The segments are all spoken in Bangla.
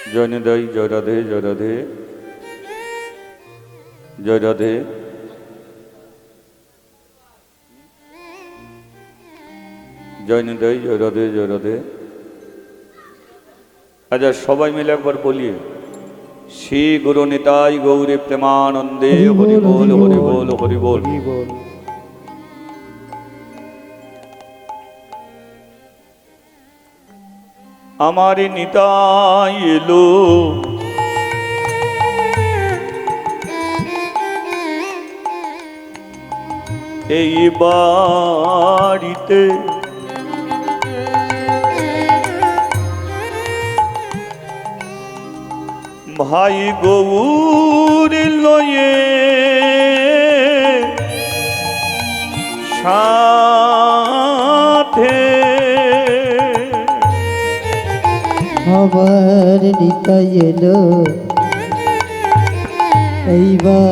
জয় নিতাই, জয় রাধে, জয় রাধে, জয় রাধে। জয় নিতাই, জয় রাধে, জয় রাধে। আচ্ছা সবাই মিলে একবার বলি, শ্রী গুরু নিতাই গৌরী প্রেমানন্দে হরি বল, হরি বল, হরি বল। আমার নিতাই এলো এই বাড়িতে, ভাই গৌর লয়ে সাথে। আমার নিতাই এলো এই বাড়িতে,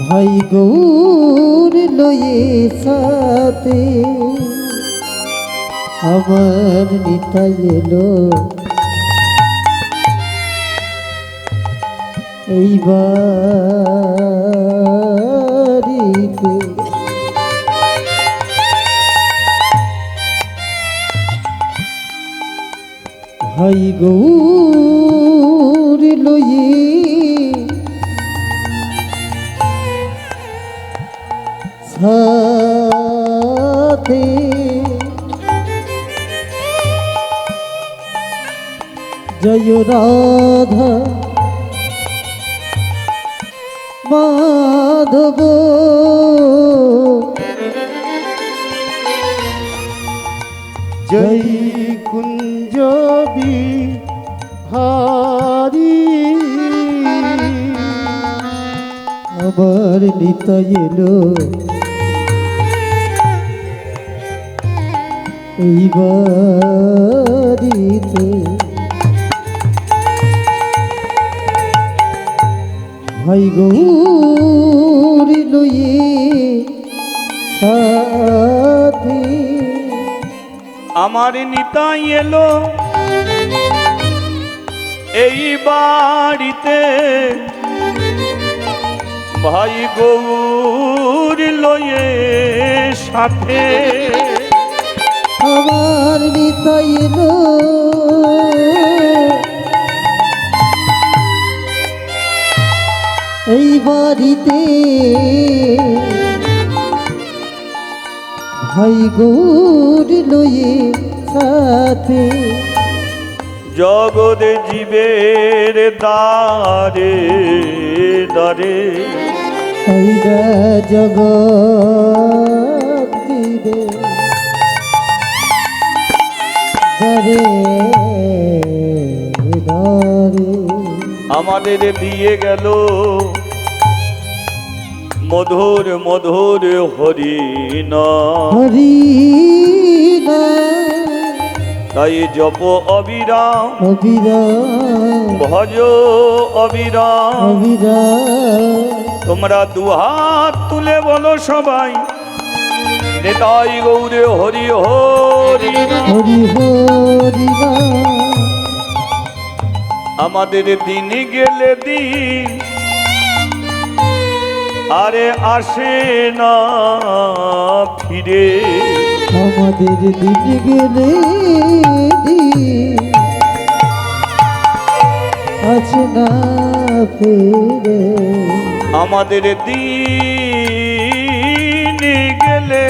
ভাই গৌর লয়ে সাথে। আমার নিতাই এলো এই বাড়িতে, ভাই গৌর লয়ে সাথে। জয় রাধা মাধব, জয় কুঞ্জ বিহারী। আমার নিতাই এলো এই বাড়িতে, ভাই গৌর লয়ে সাথে। আমার নিতাই এলো এই বাড়িতে, ভাই গৌর লয়ে সাথে। আমার নিতাই এলো এই বাড়িতে, ভাই গৌর লয়ে সাথে। জগৎ জীবের দ্বারে দ্বারে, হইরা জগৎ দিবে দ্বারে দ্বারে। আমাদের দিয়ে গেল মধুর মধুর হরিনাম, হরি তাই জপ অবিরাম, অবিরাম ভজ অবিরাম। অবিরাম। তোমরা দুহাত তুলে বলো সবাই, নিতাই গৌরে হরি হরি। হরি হরি আমাদের দিন গেলে দিন আরে আসে না ফিরে, আমাদের দিন গেলে আছে না ফিরে। আমাদের দিন গেলে,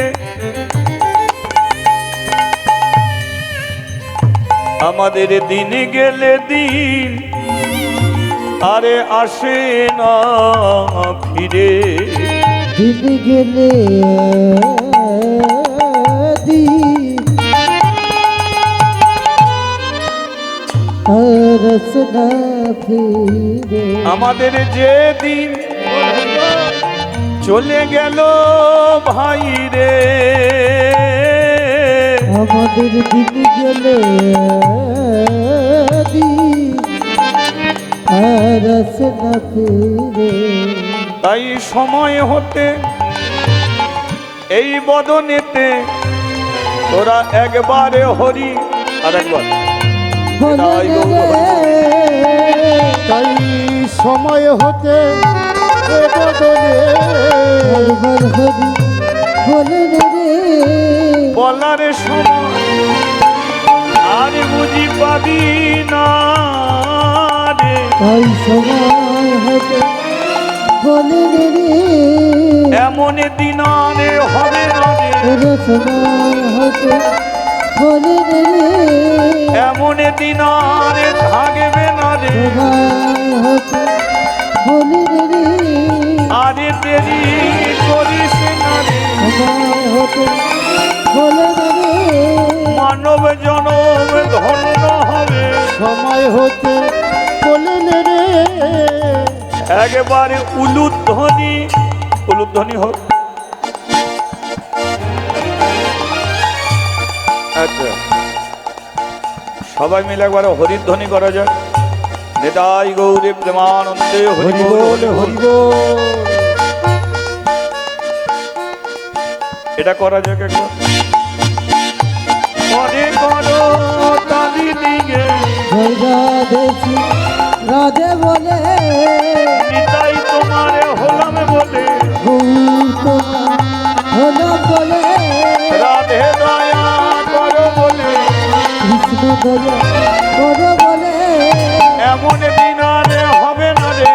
আমাদের দিন গেলে দিন আরে আসে না ফিরে। দিন গেলে রস না ফিরে। আমাদের যে দিন চলে গেল ভাই রে, আমাদের দিন গেলে রস না ফিরে। তাই সময় হতে এই বদনেতে তোরা একবারে হরি আর একবার বলে তাই গৌর রে তাই সময় হতে এ বদনে একবার হরি বলে রে বলার সময় আর বুঝি পাবি না রে। তাই সময় হতে বলে রে এমন দিন আরে হবে না রে। ওরে সময় হতে বলে রে এমন দিন আরে থাকবে না রে। সময় হতে বলে রে আরে দেরি করিস না রে। সময় হতে বলে রে মানব জনম ধন্য হবে। সময় হতে বলেন রে একবারে উলুধ্বনি উলুধ্বনি হোক। আচ্ছা সবাই মিলে একবার হরিধ্বনি করা যাক। নিতাই গৌরী প্রেমানন্দে হরি হরি বল বল হরি বল। এটা করা যাক একবার। মনে করো তালি দিগে জয় রাধেছি রাধে বলে নিতাই তোমারে হলাম বলে গৌর তোমার হলো বলে রাধে দয়া করো বলে কৃষ্ণ দয়া করো বলে এমন দিন আরে হবে না রে।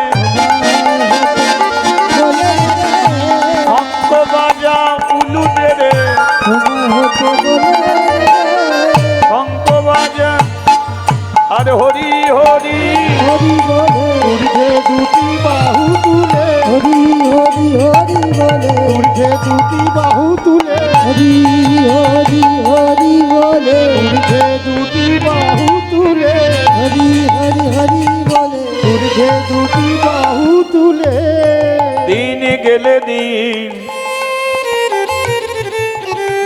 বলে রে শঙ্খ বাজা উলু দে রে। সময় হতে বলে শঙ্খ বাজা আর হরি হরি হরি বলে ঊর্ধ্বে দুটি বাহু তুলে হরি হরি হরি বলে ঊর্ধ্বে দুটি বাহু তুলে হরি হরি হরি বলে ঊর্ধ্বে দুটি বাহু তুলে হরি হরি হরি বলে ঊর্ধ্বে দুটি বাহু তুলে দিন গেলে দিন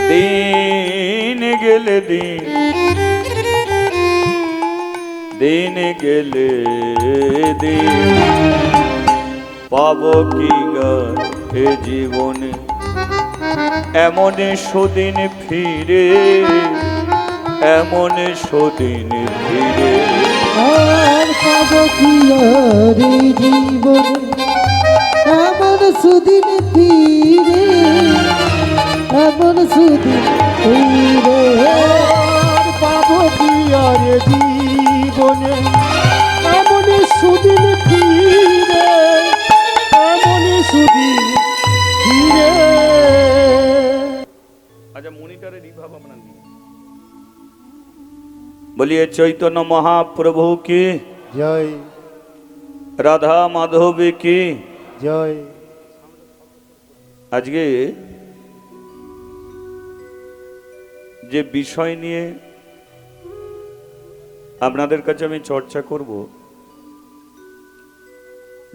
দিন গেলে দিন দিন গেলে দিন পাব কি গা এ জীবনে এমন সুদিন ফিরে এমন সুদিন ফিরে আর পাব কি আর এই জীবনে এমন সুদিন ফিরে এমন সুদিন ফিরে আর পাবো কি আর এ জীবনে এমন সুদিন ফিরে এমন সুদিন ফিরে। আচ্ছা মনিটরে রিভাব আপনার বলিए चैतन्य महाप्रभु की জয় राधा माधव की জয়। আজকে যে বিষয় নিয়ে আপনাদের কাছে আমি চর্চা করব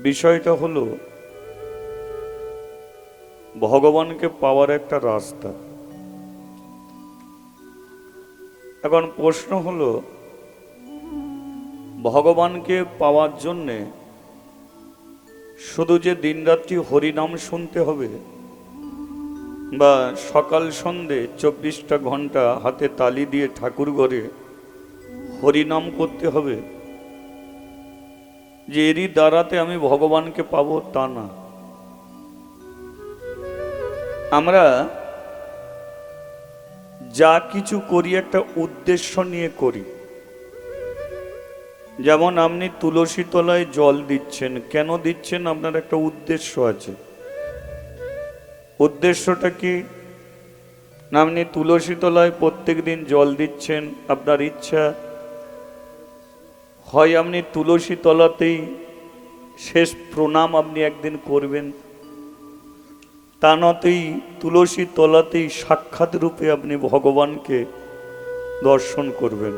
বিষয়টা হলো ভগবানকে পাওয়ার একটা রাস্তা। এখন প্রশ্ন হলো ভগবানকে পাওয়ার জন্যে শুধু যে দিনরাত্রি হরিনাম শুনতে হবে বা সকাল সন্ধে 24টা ঘন্টা হাতে তালি দিয়ে ঠাকুর ঘরে হরিনাম করতে হবে যে এরই দ্বারাতে আমি ভগবানকে পাবো তা না। আমরা যা কিছু করি একটা উদ্দেশ্য নিয়ে করি। যেমন আপনি তুলসী তলায় জল দিচ্ছেন, কেন দিচ্ছেন? আপনার একটা উদ্দেশ্য আছে। উদ্দেশ্যটা কি? না আপনি তুলসী তলায় প্রত্যেক দিন জল দিচ্ছেন, আপনার ইচ্ছা হয় আপনি তুলসী তলাতেই শেষ প্রণাম আপনি একদিন করবেন, তা নতেই তুলসী তলাতেই সাক্ষাৎ রূপে আপনি ভগবানকে দর্শন করবেন।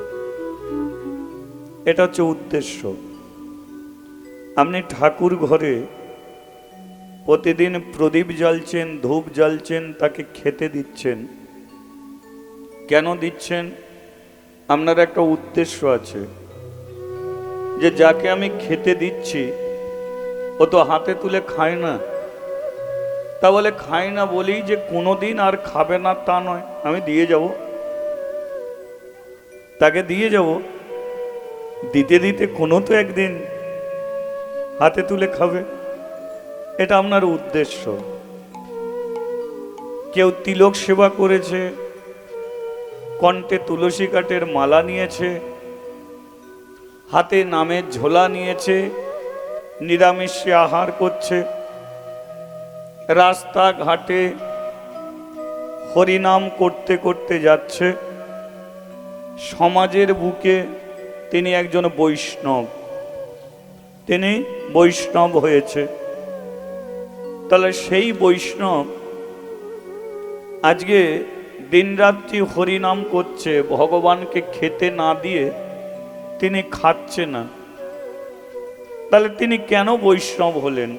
এটা হচ্ছে উদ্দেশ্য। আপনি ঠাকুর ঘরে প্রতিদিন প্রদীপ জ্বালছেন, ধূপ জ্বালছেন, তাকে খেতে দিচ্ছেন, কেন দিচ্ছেন? আপনার একটা উদ্দেশ্য আছে যে যাকে আমি খেতে দিচ্ছি ও তো হাতে তুলে খায় না, তা বলে খাই না বলেই যে কোনোদিন আর খাবে না তা নয়, আমি দিয়ে যাব, তাকে দিয়ে যাব, দিতে দিতে কোনো তো একদিন হাতে তুলে খাবে। এটা আপনার উদ্দেশ্য। কেউ তিলক সেবা করেছে, কণ্ঠে তুলসী কাঠের মালা নিয়েছে, হাতে নামের ঝোলা নিয়েছে, নিরামিষে আহার করছে, রাস্তাঘাটে হরিনাম করতে করতে যাচ্ছে। সমাজের বুকে তিনি একজন বৈষ্ণব, তিনি বৈষ্ণব হয়েছে। তাহলে সেই বৈষ্ণব আজকে দিনরাত্রি হরিনাম করছে, ভগবানকে খেতে না দিয়ে তিনি খাচ্ছে না। তাহলে তিনি কেন বৈষ্ণব হলেন?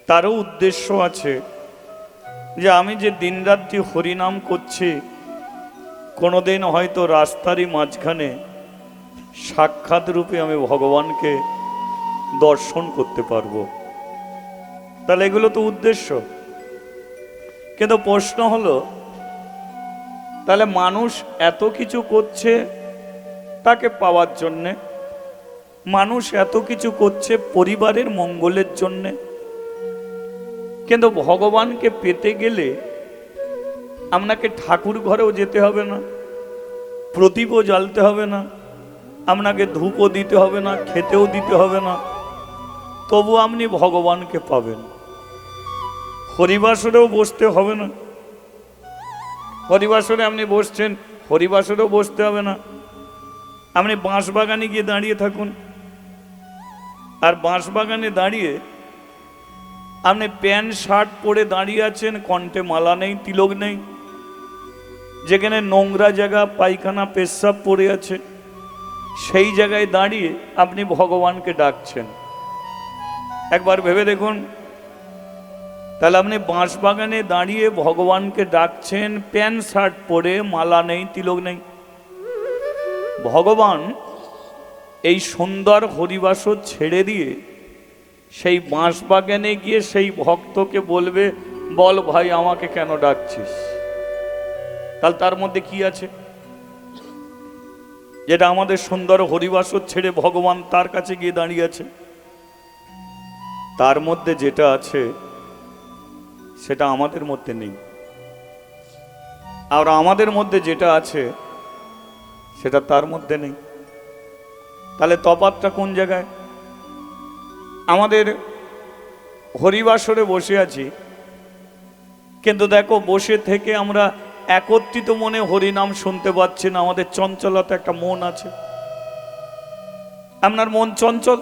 তারও উদ্দেশ্য আছে, যে আমি যে দিনরাত্রি হরিনাম করছি, কোনোদিন হয়তো রাস্তারই মাঝখানে সাক্ষাৎ রূপে আমি ভগবানকে দর্শন করতে পারবো। তাহলে এগুলো তো উদ্দেশ্য। কিন্তু প্রশ্ন হলো, তাহলে মানুষ এত কিছু করছে তাকে পাওয়ার জন্যে, মানুষ এত কিছু করছে পরিবারের মঙ্গলের জন্যে, কিন্তু ভগবানকে পেতে গেলে আপনাকে ঠাকুর ঘরেও যেতে হবে না, প্রদীপও জ্বালতে হবে না, আপনাকে ধূপও দিতে হবে না, খেতেও দিতে হবে না, তবু আপনি ভগবানকে পাবেন। হরিবাসরেও বসতে হবে না, হরিবাসরে আপনি বসছেন, হরিবাসরেও বসতে হবে না। আপনি বাঁশবাগানে গিয়ে দাঁড়িয়ে থাকুন, আর বাঁশবাগানে দাঁড়িয়ে আপনি প্যান্ট শার্ট পরে দাঁড়িয়ে আছেন, কণ্ঠে মালা নেই, তিলক নেই, যেখানে নোংরা জায়গা, পায়খানা পেশাব পড়ে আছে, সেই জায়গায় দাঁড়িয়ে আপনি ভগবানকে ডাকছেন। একবার ভেবে দেখুন, তাহলে আপনি বাঁশবাগানে দাঁড়িয়ে ভগবানকে ডাকছেন, প্যান্ট শার্ট পরে, মালা নেই, তিলক নেই। ভগবান এই সুন্দর হরিবাসর ছেড়ে দিয়ে সেই বাঁশবাগানে গিয়ে সেই ভক্তকে বলবে, বল ভাই আমাকে কেন ডাকছিস? তাহলে তার মধ্যে কি আছে? যেটা আমাদের সুন্দর হরিবাসর ছেড়ে ভগবান তার কাছে গিয়ে দাঁড়িয়ে আছে, তার মধ্যে যেটা আছে সেটা আমাদের মধ্যে নেই। আর আমাদের মধ্যে যেটা আছে সেটা তার মধ্যে নেই। তাহলে তফাৎটা কোন জায়গায়? আমাদের হরিবাসরে বসে আছি, কিন্তু দেখো বসে থেকে আমরা একত্রিত মনে হরিনাম শুনতে পাচ্ছি না। আমাদের চঞ্চলতা, একটা মন আছে। আপনার মন চঞ্চল,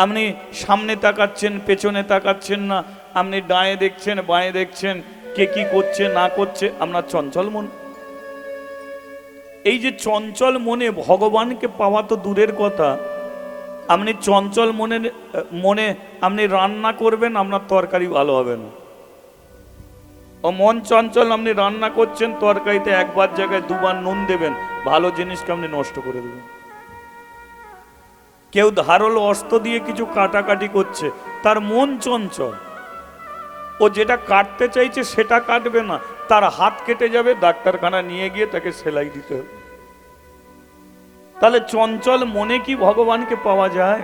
আপনি সামনে তাকাচ্ছেন, পেছনে তাকাচ্ছেন না, আপনি ডায়ে দেখছেন, বাঁয়ে দেখছেন, কে কি করছে না করছে, আপনার চঞ্চল মন। এই যে চঞ্চল মনে ভগবানকে পাওয়া তো দূরের কথা, আপনি চঞ্চল মনে আপনি রান্না করবেন, আপনার তরকারি ভালো হবে না। ও মন চঞ্চল, আপনি রান্না করছেন, তরকারিতে একবার জায়গায় দুবার নুন দেবেন, ভালো জিনিসকে আপনি নষ্ট করে দেবেন। কেউ ধারালো অস্ত্র দিয়ে কিছু কাটাকাটি করছে, তার মন চঞ্চল, ও যেটা কাটতে চাইছে সেটা কাটবে না, তার হাত কেটে যাবে, ডাক্তারখানা নিয়ে গিয়ে তাকে সেলাই দিতে হবে। তাহলে চঞ্চল মনে কি ভগবানকে পাওয়া যায়?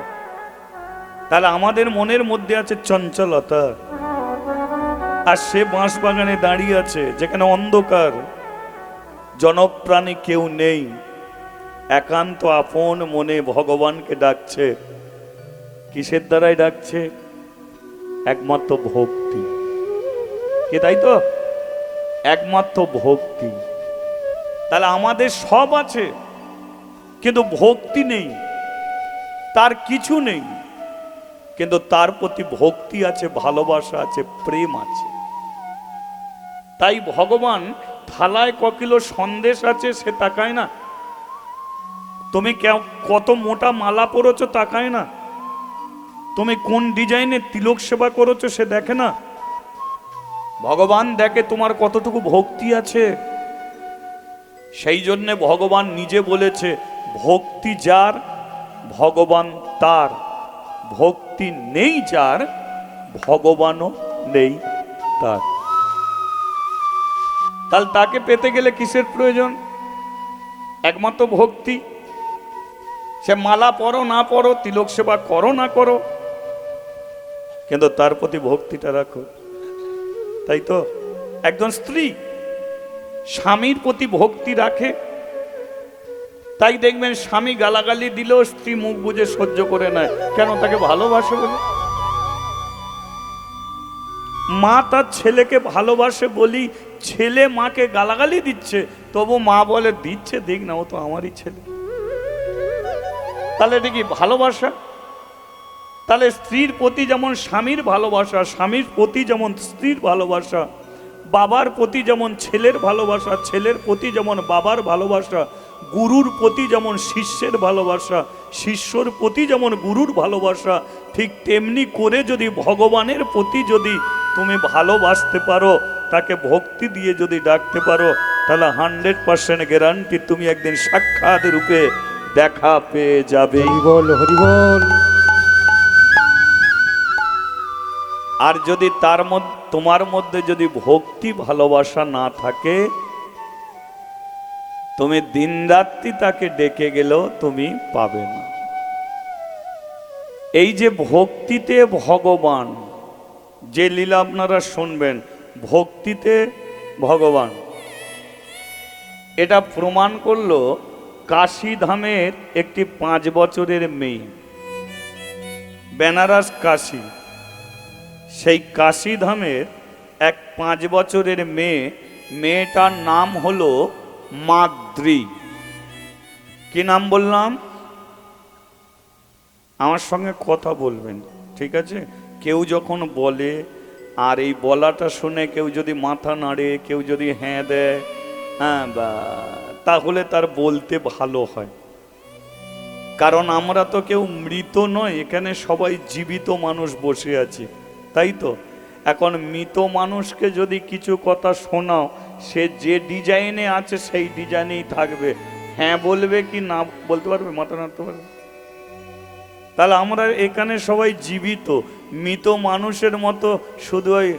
তাহলে আমাদের মনের মধ্যে আছে চঞ্চলতা, আর সে বাঁশবাগানে দাঁড়িয়ে আছে যেখানে অন্ধকার, জনপ্রাণী কেউ নেই, একান্ত আপন মনে ভগবানকে ডাকছে। কিসের দ্বারাই ডাকছে? একমাত্র ভক্তি। কি তাই তো? একমাত্র ভক্তি। তাহলে আমাদের সব আছে, কিন্তু ভক্তি নেই, তার কিছু নেই, কিন্তু তার প্রতি ভক্তি আছে, ভালোবাসা আছে, প্রেম আছে। তাই ভগবান থালায় ক কিলো সন্দেশ আছে সে তাকায় না, তুমি কত মোটা মালা পরেছো তাকায় না, তুমি কোন ডিজাইনের তিলক সেবা করেছো সে দেখে না। ভগবান দেখে তোমার কতটুকু ভক্তি আছে। সেই জন্যে ভগবান নিজে বলেছে, ভক্তি যার ভগবান তার, ভক্তি নেই যার ভগবানও নেই। তার। তাহলে তাকে পেতে গেলে কিসের প্রয়োজন? একমাত্র ভক্তি। সে মালা পরো না পরো, তিলক সেবা করো না করো, কিন্তু তার প্রতি ভক্তিটা রাখো। তাই তো একজন স্ত্রী স্বামীর প্রতি ভক্তি রাখে, তাই দেখবেন স্বামী গালাগালি দিলেও স্ত্রী মুখ বুজে সহ্য করে নেয়। কেন? তাকে ভালোবাসে বলে। মা তার ছেলেকে ভালোবাসে বলি ছেলে মাকে গালাগালি দিচ্ছে, তবু মা বলে দিচ্ছে দেখ না, ও তো আমারই ছেলে। তাহলে এটা কি ভালোবাসা? তাহলে স্ত্রীর প্রতি যেমন স্বামীর ভালোবাসা, স্বামীর প্রতি যেমন স্ত্রীর ভালোবাসা, বাবার প্রতি যেমন ছেলের ভালোবাসা, ছেলের প্রতি যেমন বাবার ভালোবাসা, গুরুর প্রতি যেমন শিষ্যের ভালোবাসা, শিষ্যর প্রতি যেমন গুরুর ভালোবাসা, ঠিক তেমনি করে যদি ভগবানের প্রতি যদি তুমি ভালোবাসতে পারো, তাকে ভক্তি দিয়ে যদি ডাকতে পারো, তাহলে 100% গ্যারান্টি তুমি একদিন সাক্ষাৎ রূপে দেখা পেয়ে যাবে। হরিবল হরিবল। আর যদি তার মধ্যে তোমার মধ্যে যদি ভক্তি ভালোবাসা না থাকে, তুমি দিনরাত্রি তাকে ডেকে গেলেও তুমি পাবে না। এই যে ভক্তিতে ভগবান, যে লীলা আপনারা শুনবেন, ভক্তিতে ভগবান, এটা প্রমাণ করলো কাশী ধামের একটি 5 বছরের মেয়ে, বেনারস কাশী। সেই কাশী ধামের এক 5 বছরের মেয়ে, মেয়েটার নাম হলো মাদ্রি। কি নাম বললাম? আমার সঙ্গে কথা বলবেন, ঠিক আছে? কেউ যখন বলে আর এই বলাটা শুনে কেউ যদি মাথা নাড়ে, কেউ যদি হ্যাঁ দেয়, হ্যাঁ বা, তাহলে তার বলতে ভালো হয়। কারণ আমরা তো কেউ মৃত নয়, এখানে সবাই জীবিত মানুষ বসে আছি, তাই তো? এখন মৃত মানুষকে যদি কিছু কথা শোনাও, সে যে ডিজাইনে আছে সেই ডিজাইনেই থাকবে। হ্যাঁ বলবে কি না বলতে পারবে? মাথা নাড়তে পারবে? তাহলে আমরা এখানে সবাই জীবিত, মৃত মানুষের মতো শুধু ওই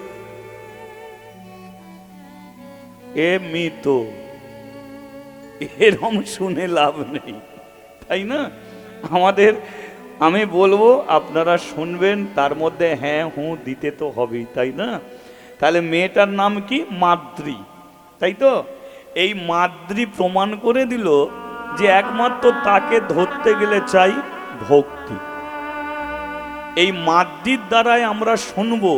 এ মৃত এরকম শুনে লাভ নেই, তাই না? আমাদের, আমি বলবো আপনারা শুনবেন, তার মধ্যে হ্যাঁ হুঁ দিতে তো হবেই, তাই না? তাহলে মেয়েটার নাম কি? মাদ্রি, তাই তো? এই মাদ্রি প্রমাণ করে দিল যে একমাত্র তাকে ধরতে গেলে চাই ভক্তি। এই মাদ্রির দ্বারাই আমরা শুনবো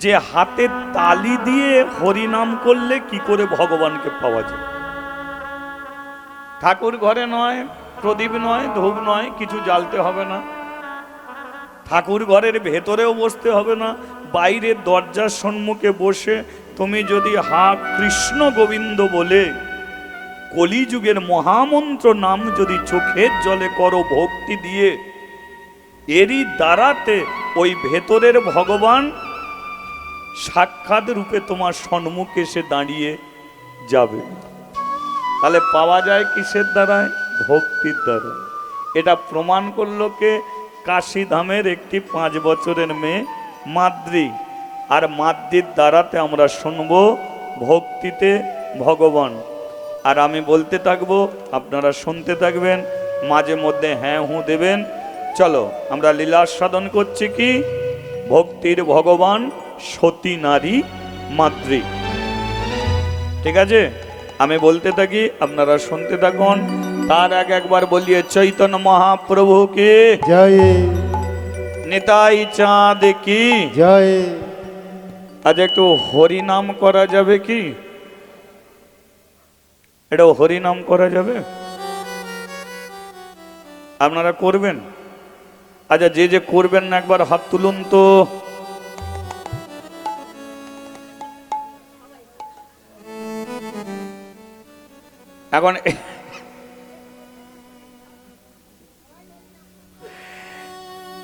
যে হাতে তালি দিয়ে হরিনাম করলে কি করে ভগবানকে পাওয়া যায়। ঠাকুর ঘরে নয়, প্রদীপ নয়, ধূপ নয়, কিছু জ্বালতে হবে না, ঠাকুর ঘরের ভেতরেও বসতে হবে না, বাইরের দরজার সম্মুখে বসে তুমি যদি হা কৃষ্ণ গোবিন্দ বলে কলিযুগের মহামন্ত্র নাম যদি চোখের জলে করো ভক্তি দিয়ে, এরই দ্বারাতে ওই ভেতরের ভগবান সাক্ষাৎ রূপে তোমার সম্মুখে এসে দাঁড়িয়ে যাবে। তাহলে পাওয়া যায় কিসের দ্বারায়? ভক্তির দ্বারা। এটা প্রমাণ করলো কে? কাশী ধামের একটি 5 বছরের মেয়ে মাদ্রি। আর মাদ্রির দ্বারাতে আমরা শুনবো ভক্তিতে ভগবান। আর আমি বলতে থাকবো, আপনারা শুনতে থাকবেন, মাঝে মধ্যে হ্যাঁ হুঁ দেবেন। চলো আমরা লীলা সাধন করছি কি? ভক্তির ভগবান সতী নারী মাদ্রি। ঠিক আছে? আমি বলতে থাকি, আপনারা শুনতে থাকুন। তার আগে একবার বলিয়ে চৈতন্য মহাপ্রভু কি জয়, নিতাই চাঁদ কি জয়। আজ একটু হরিনাম করা যাবে কি? এটা হরিনাম করা যাবে? আপনারা করবেন? আচ্ছা, যে যে করবেন না একবার হাত তুলুন তো। এখন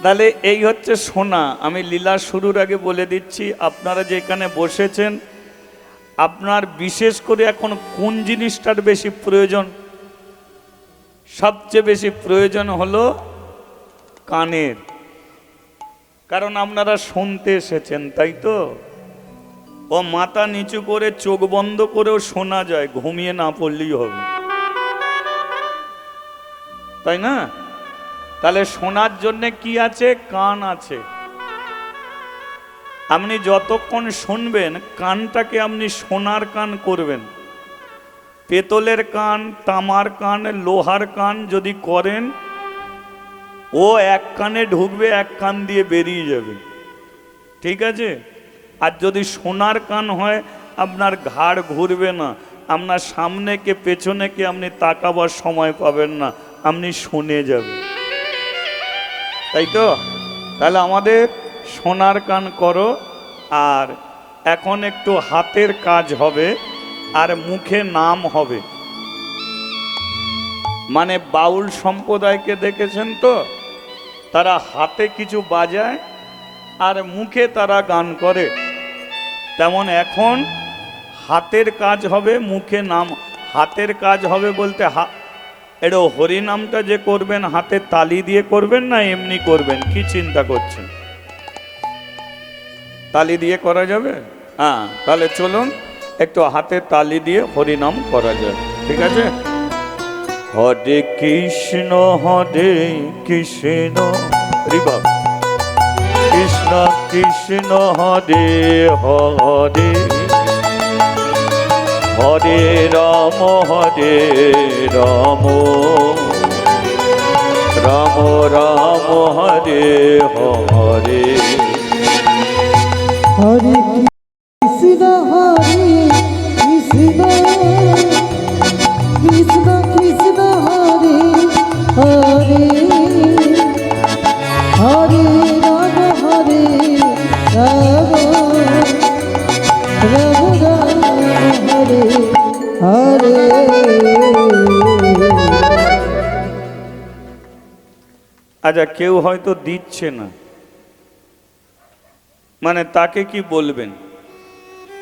তাহলে এই হচ্ছে শোনা। আমি লীলা শুরুর আগে বলে দিচ্ছি, আপনারা যে এখানে বসেছেন, আপনার বিশেষ করে এখন কোন জিনিসটার বেশি প্রয়োজন? সবচেয়ে বেশি প্রয়োজন হলো কানের। কারণ আপনারা শুনতে এসেছেন, তাই তো? ও মাথা নিচু করে চোখ বন্ধ করেও শোনা যায়, ঘুমিয়ে না পড়লেই হবে, তাই না? তাহলে শোনার জন্য কি আছে? কান আছে। আপনি যতক্ষণ শুনবেন কানটাকে আপনি সোনার কান করবেন। পেতলের কান, তামার কান, লোহার কান যদি করেন, ও এক কানে ঢুকবে, এক কান দিয়ে বেরিয়ে যাবে, ঠিক আছে? আর যদি সোনার কান হয়, আপনার ঘাড় ঘুরবে না, আপনার সামনে কে পেছনে কে আপনি তাকাবার সময় পাবেন না, আপনি শুনে যাবেন, তাই তো? তাহলে আমাদের সোনার কান করো। আর এখন একটু হাতের কাজ হবে আর মুখে নাম হবে। মানে বাউল সম্প্রদায়কে দেখেছেন তো, তারা হাতে কিছু বাজায় আর মুখে তারা গান করে, তেমন এখন হাতের কাজ হবে, মুখে নাম। হাতের কাজ হবে বলতে এটা হরিনামটা যে করবেন হাতে তালি দিয়ে করবেন না এমনি করবেন? কি চিন্তা করছেন? তালি দিয়ে করা যাবে? হ্যাঁ, তাহলে চলুন একটু হাতে তালি দিয়ে হরিনাম করা যায়, ঠিক আছে? হরে কৃষ্ণ রিবা কৃষ্ণ কৃষ্ণ হরে হরে, হরে রাম রাম রাম হরে হরে। হরে কৃষ্ণ কৃষ্ণ কৃষ্ণ কৃষ্ণ হরে হরে, হরে রাম রাম রাম হরে হরে। আচ্ছা, কেউ হয়তো দিচ্ছে না, মানে তাকে কি বলবেন?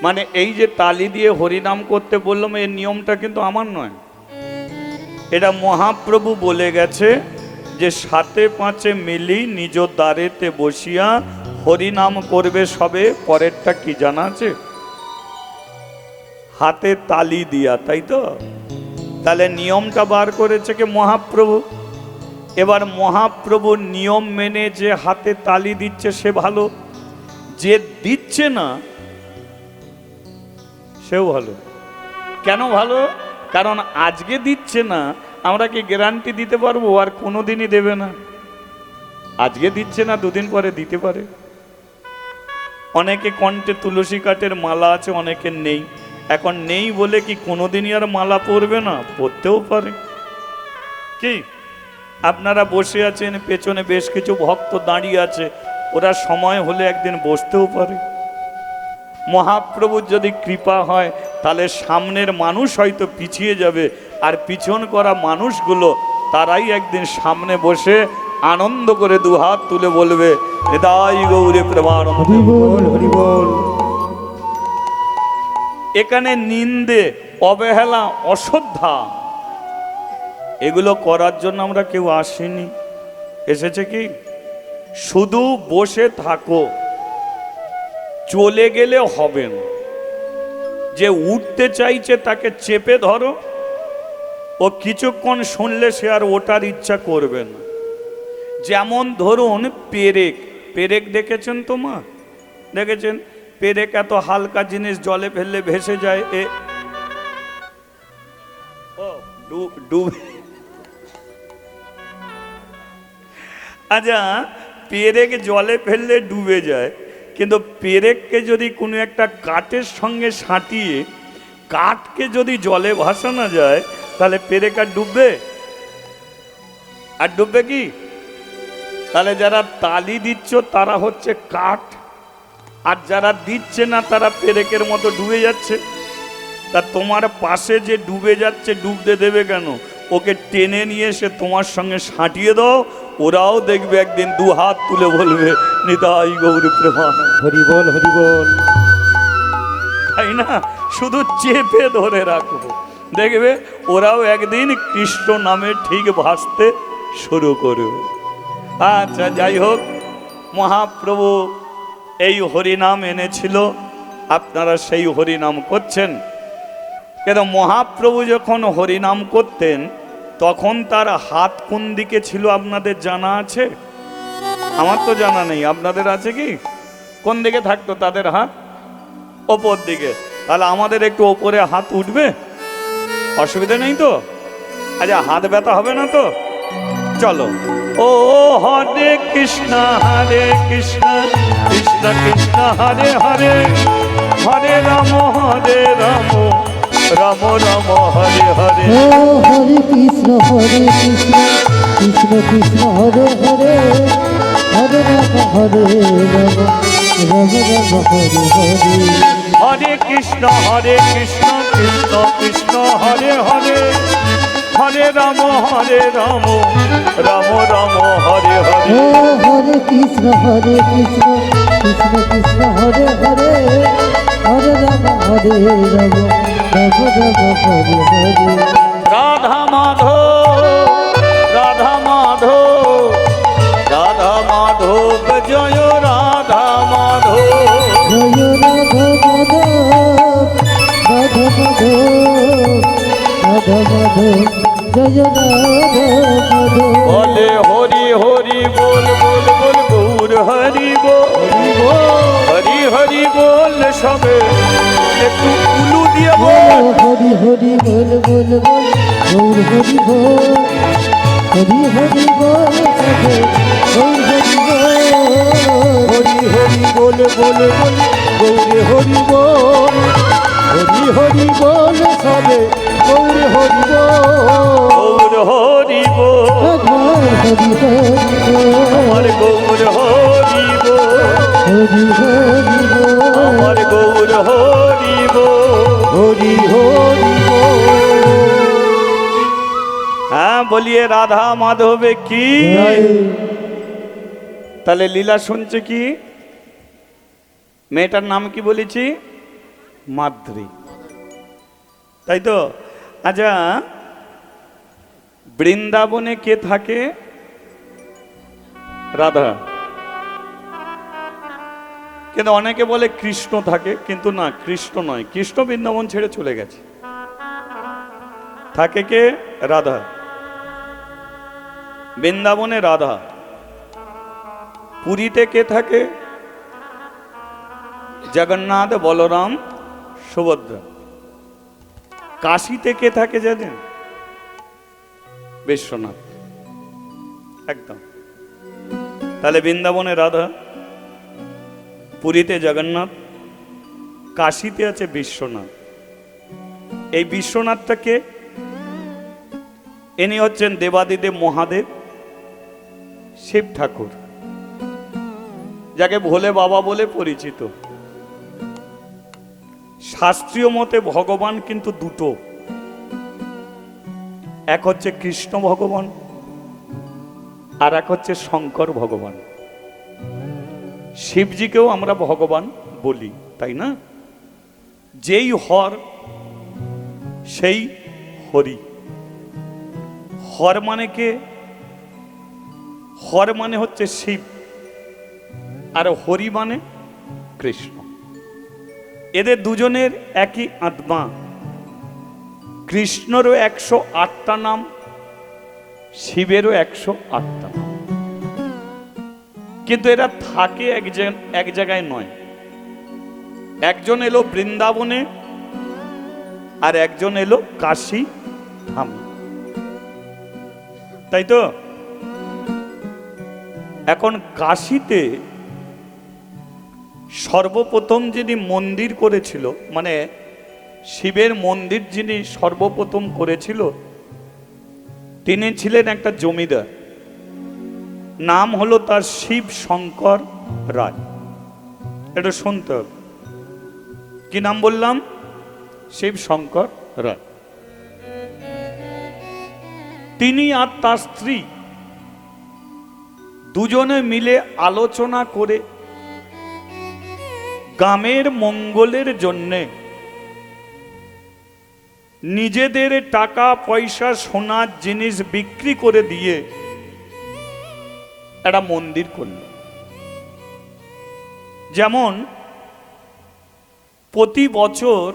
মানে এই যে তালি দিয়ে হরিনাম করতে বললাম, এই নিয়মটা কিন্তু আমার নয়, এটা মহাপ্রভু বলে গেছে যে সাতে পাঁচে মিলি নিজ দ্বারেতে বসিয়া হরিনাম করবে সবে। পরেরটা কি জানা আছে? হাতে তালি দিয়া, তাই তো? তাহলে নিয়মটা বার করেছে কে? মহাপ্রভু। এবার মহাপ্রভুর নিয়ম মেনে যে হাতে তালি দিচ্ছে সে ভালো, যে দিচ্ছে না সেও ভালো। কেন ভালো? কারণ আজকে দিচ্ছে না, আমরা কি গ্যারান্টি দিতে পারবো আর কোনোদিনই দেবে না? আজকে দিচ্ছে না, দুদিন পরে দিতে পারে। অনেকে কণ্ঠে তুলসী কাঠের মালা আছে, অনেকের নেই। এখন নেই বলে কি কোনোদিনই আর মালা পরবে না? পরতেও পারে। কি আপনারা বসে আছেন, পেছনে বেশ কিছু ভক্ত দাঁড়িয়ে আছে, ওরা সময় হলে একদিন বসতেও পারে। মহাপ্রভুর যদি কৃপা হয় তাহলে সামনের মানুষ হয়তো পিছিয়ে যাবে, আর পিছন করা মানুষগুলো তারাই একদিন সামনে বসে আনন্দ করে দুহাত তুলে বলবে হৃদয় গৌরে প্রেমানন্দে বল হরি বল। এখানে নিন্দে, অবহেলা, অশ্রদ্ধা এগুলো করার জন্য আমরা কেউ আসিনি। এসেছে কি শুধু বসে থাকো, চলে গেলে হবে না। যে উঠতে চাইছে তাকে চেপে ধরো, ও কিছুক্ষণ শুনলে সে আর ওঠার ইচ্ছা করবে না। যেমন ধরুন পেরেক, পেরেক দেখেছেন তো মা? দেখেছেন? পেরেক এত হালকা জিনিস জলে ফেললে ভেসে যায়। আচ্ছা, পেরেক জলে ফেললে ডুবে যায়, কিন্তু পেরেককে যদি কোনো একটা কাঠের সঙ্গে সাঁটিয়ে কাঠকে যদি জলে ভাসানো যায় তাহলে পেরেক আর ডুববে? আর ডুববে কি? তাহলে যারা তালি দিচ্ছ তারা হচ্ছে কাঠ, আর যারা দিচ্ছে না তারা পেরেকের মতো ডুবে যাচ্ছে। তা তোমার পাশে যে ডুবে যাচ্ছে ডুবতে দেবে কেন? ওকে টেনে নিয়ে এসে তোমার সঙ্গে সাঁটিয়ে দাও, ওরাও দেখবে একদিন দু হাত তুলে বলবে নিতাই গৌর প্রেমানন্দ হরি বল হরি বল। তাই না? শুধু চেপে ধরে রাখো, দেখবে ওরাও একদিন কৃষ্ণ নামে ঠিক ভাসতে শুরু করবে। আচ্ছা, যাই হোক, মহাপ্রভু এই হরিনাম এনেছিল, আপনারা সেই হরিনাম করছেন। কিন্তু মহাপ্রভু যখন হরিনাম করতেন তখন তার হাত কোন দিকে ছিল আপনাদের জানা আছে? আমার তো জানা নেই, আপনাদের আছে কি? কোন দিকে থাকতো তাদের হাত? ওপর দিকে। তাহলে আমাদের একটু ওপরে হাত উঠবে, অসুবিধা নেই তো? আচ্ছা, হাত ব্যথা হবে না তো? চলো। ও হরে কৃষ্ণ কৃষ্ণ কৃষ্ণ হরে হরে, হরে রাম রাম রাম রাম হরে হরে। ও হরে কৃষ্ণ কৃষ্ণ কৃষ্ণ হরে হরে, হরে রাম রাম রাম হরে হরে। হরে কৃষ্ণ কৃষ্ণ কৃষ্ণ হরে হরে, হরে রাম রাম রাম রাম হরে হরে। ও হরে কৃষ্ণ কৃষ্ণ কৃষ্ণ হরে হরে, হরে রাম রাম রাম হরে হরে। রাধা মাধব রাধা মাধব রাধা মাধব জয় রাধা মাধব। জয় রাধা মাধব, রাধা মাধব, রাধা মাধব, জয় রাধা মাধব। বলে হরি হরি বল বল বল গৌর হরি বল, হরি হরি বল সবে একটু উলু দিয়ে বল। হরি হরি বল বল বল গৌর হরি বল, হরি হরি বল সবে গৌর হরি বল। হরি হরি বল বল বল গৌরে হরি বল, হরি হরি বল সবে গৌরে হরি বল। গৌর হরি বল, আমার হরি হরি বল, আমার গৌর হরি বল, হরি হরি বল, আমার গৌর হরি বল। হরি হরি বল। হ্যাঁ, বলিয়ে রাধা মাধবে কি। জয়। তাহলে লীলা শুনছে কি? মেয়েটার নাম কি বলেছি? মাদ্রি, তাই তো? আচ্ছা, বৃন্দাবনে কে থাকে? রাধা। কিন্তু অনেকে বলে কৃষ্ণ থাকে, কিন্তু না, কৃষ্ণ নয়। কৃষ্ণ বৃন্দাবন ছেড়ে চলে গেছে। থাকে কে? রাধা। বৃন্দাবনে রাধা। পুরীতে কে থাকে? জগন্নাথ, বলরাম, সুভদ্রা। কাশীতে কে থাকে জানেন? বিশ্বনাথ। একদম। তাহলে বৃন্দাবনে রাধা, পুরীতে জগন্নাথ, কাশীতে আছে বিশ্বনাথ। এই বিশ্বনাথটাকে, ইনি হচ্ছেন দেবাদিদেব মহাদেব, শিব ঠাকুর, যাকে ভোলে বাবা বলে পরিচিত। শাস্ত্রীয় মতে ভগবান কিন্তু দুটো, এক হচ্ছে কৃষ্ণ ভগবান আর এক হচ্ছে শঙ্কর ভগবান। শিবজিকেও আমরা ভগবান বলি, তাই না? যেই হর সেই হরি। হর মানে কে? হর মানে হচ্ছে শিব, আর হরি মানে কৃষ্ণ। এদের দুজনের একই আত্মা। কৃষ্ণেরও 108টা নাম, শিবেরও 108টা নাম, কিন্তু এরা থাকে এক জায়গায় নয়। একজন এলো বৃন্দাবনে আর একজন এলো কাশী ধামে, তাই তো? এখন কাশীতে সর্বপ্রথম যিনি মন্দির করেছিল, মানে শিবের মন্দির যিনি সর্বপ্রথম করেছিল, তিনি ছিলেন একটা জমিদার। নাম হলো তার শিব শঙ্কর রায়। এটা শুনতে হবে। কি নাম বললাম? শিব শঙ্কর রায়। তিনি আর তার স্ত্রী দুজনে মিলে আলোচনা করে গ্রামের মঙ্গলের জন্যে নিজেদের টাকা পয়সা সোনার জিনিস বিক্রি করে দিয়ে একটা মন্দির করল। যেমন প্রতি বছর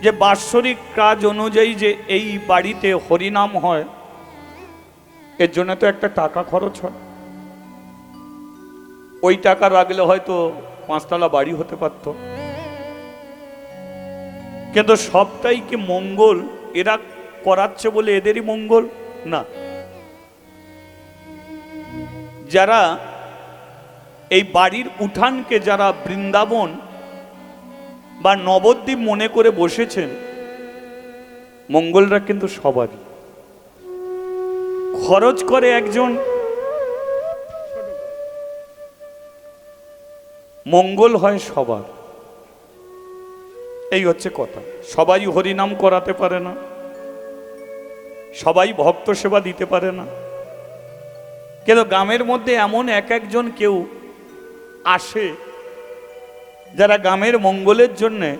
যে বাৎসরিক কাজ অনুযায়ী যে এই বাড়িতে হরিনাম হয়, এর জন্য তো একটা টাকা খরচ হয়। ওই টাকা রাখলে হয়তো 5 তলা বাড়ি হতে পারত। কিন্তু সবটাই কি মঙ্গল এরা করাচ্ছে বলে এদেরই মঙ্গল না। যারা এই বাড়ির উঠানকে যারা বৃন্দাবন বা নবদ্বীপ মনে করে বসেছেন, মঙ্গলরা কিন্তু সবারই। খরচ করে একজন, মঙ্গল হয় সবার। এই হচ্ছে কথা। সবাই হরিনাম করাতে পারে না, সবাই ভক্ত সেবা দিতে পারে না। কিন্তু গ্রামের মধ্যে এমন একজন কেউ আসে যারা গ্রামের মঙ্গলের জন্যে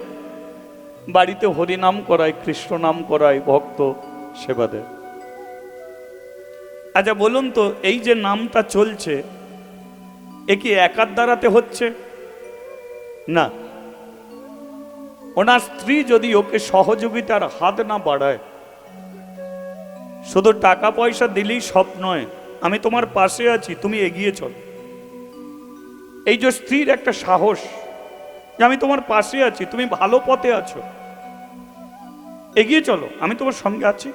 বাড়িতে হরিনাম করায়, কৃষ্ণ নাম করায়, ভক্ত সেবা দেয়। আচ্ছা বলুন তো, এই যে নামটা চলছে এ কি একার দ্বারাতে হচ্ছে না? ওনার স্ত্রী যদি ওকে সহযোগিতার হাত না বাড়ায়, শুধু টাকা পয়সা দিলেই সব নয়, আমি তোমার পাশে আছি, তুমি এগিয়ে চলো। এই যে স্ত্রীর একটা সাহস যে আমি তোমার পাশে আছি, তুমি ভালো পথে আছো, এগিয়ে চলো, আমি তোমার সঙ্গে আছি।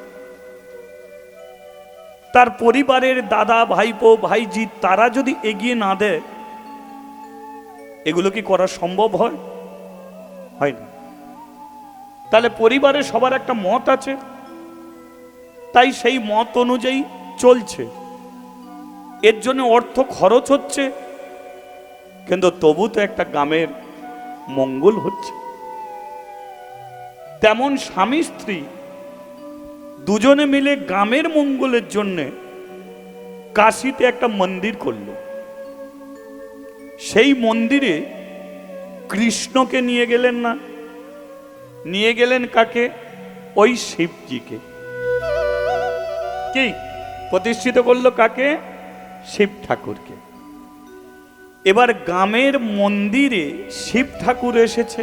তার পরিবারের দাদা, ভাইপো, ভাইজি তারা যদি এগিয়ে না দেয়, এগুলো কি করা সম্ভব হয়? হয় না। তাহলে পরিবারে সবার একটা মত আছে, তাই সেই মত অনুযায়ী চলছে। এর জন্য অর্থ খরচ হচ্ছে, কিন্তু তবু তো একটা গ্রামের মঙ্গল হচ্ছে। তেমন স্বামী স্ত্রী দুজনে মিলে গ্রামের মঙ্গলের জন্য কাশীতে একটা মন্দির করল। সেই মন্দিরে কৃষ্ণকে নিয়ে গেলেন না, নিয়ে গেলেন কাকে? ওই শিবজিকে। কি প্রতিষ্ঠিত করলো? কাকে? শিব ঠাকুরকে। এবার গ্রামের মন্দিরে শিব ঠাকুর এসেছে,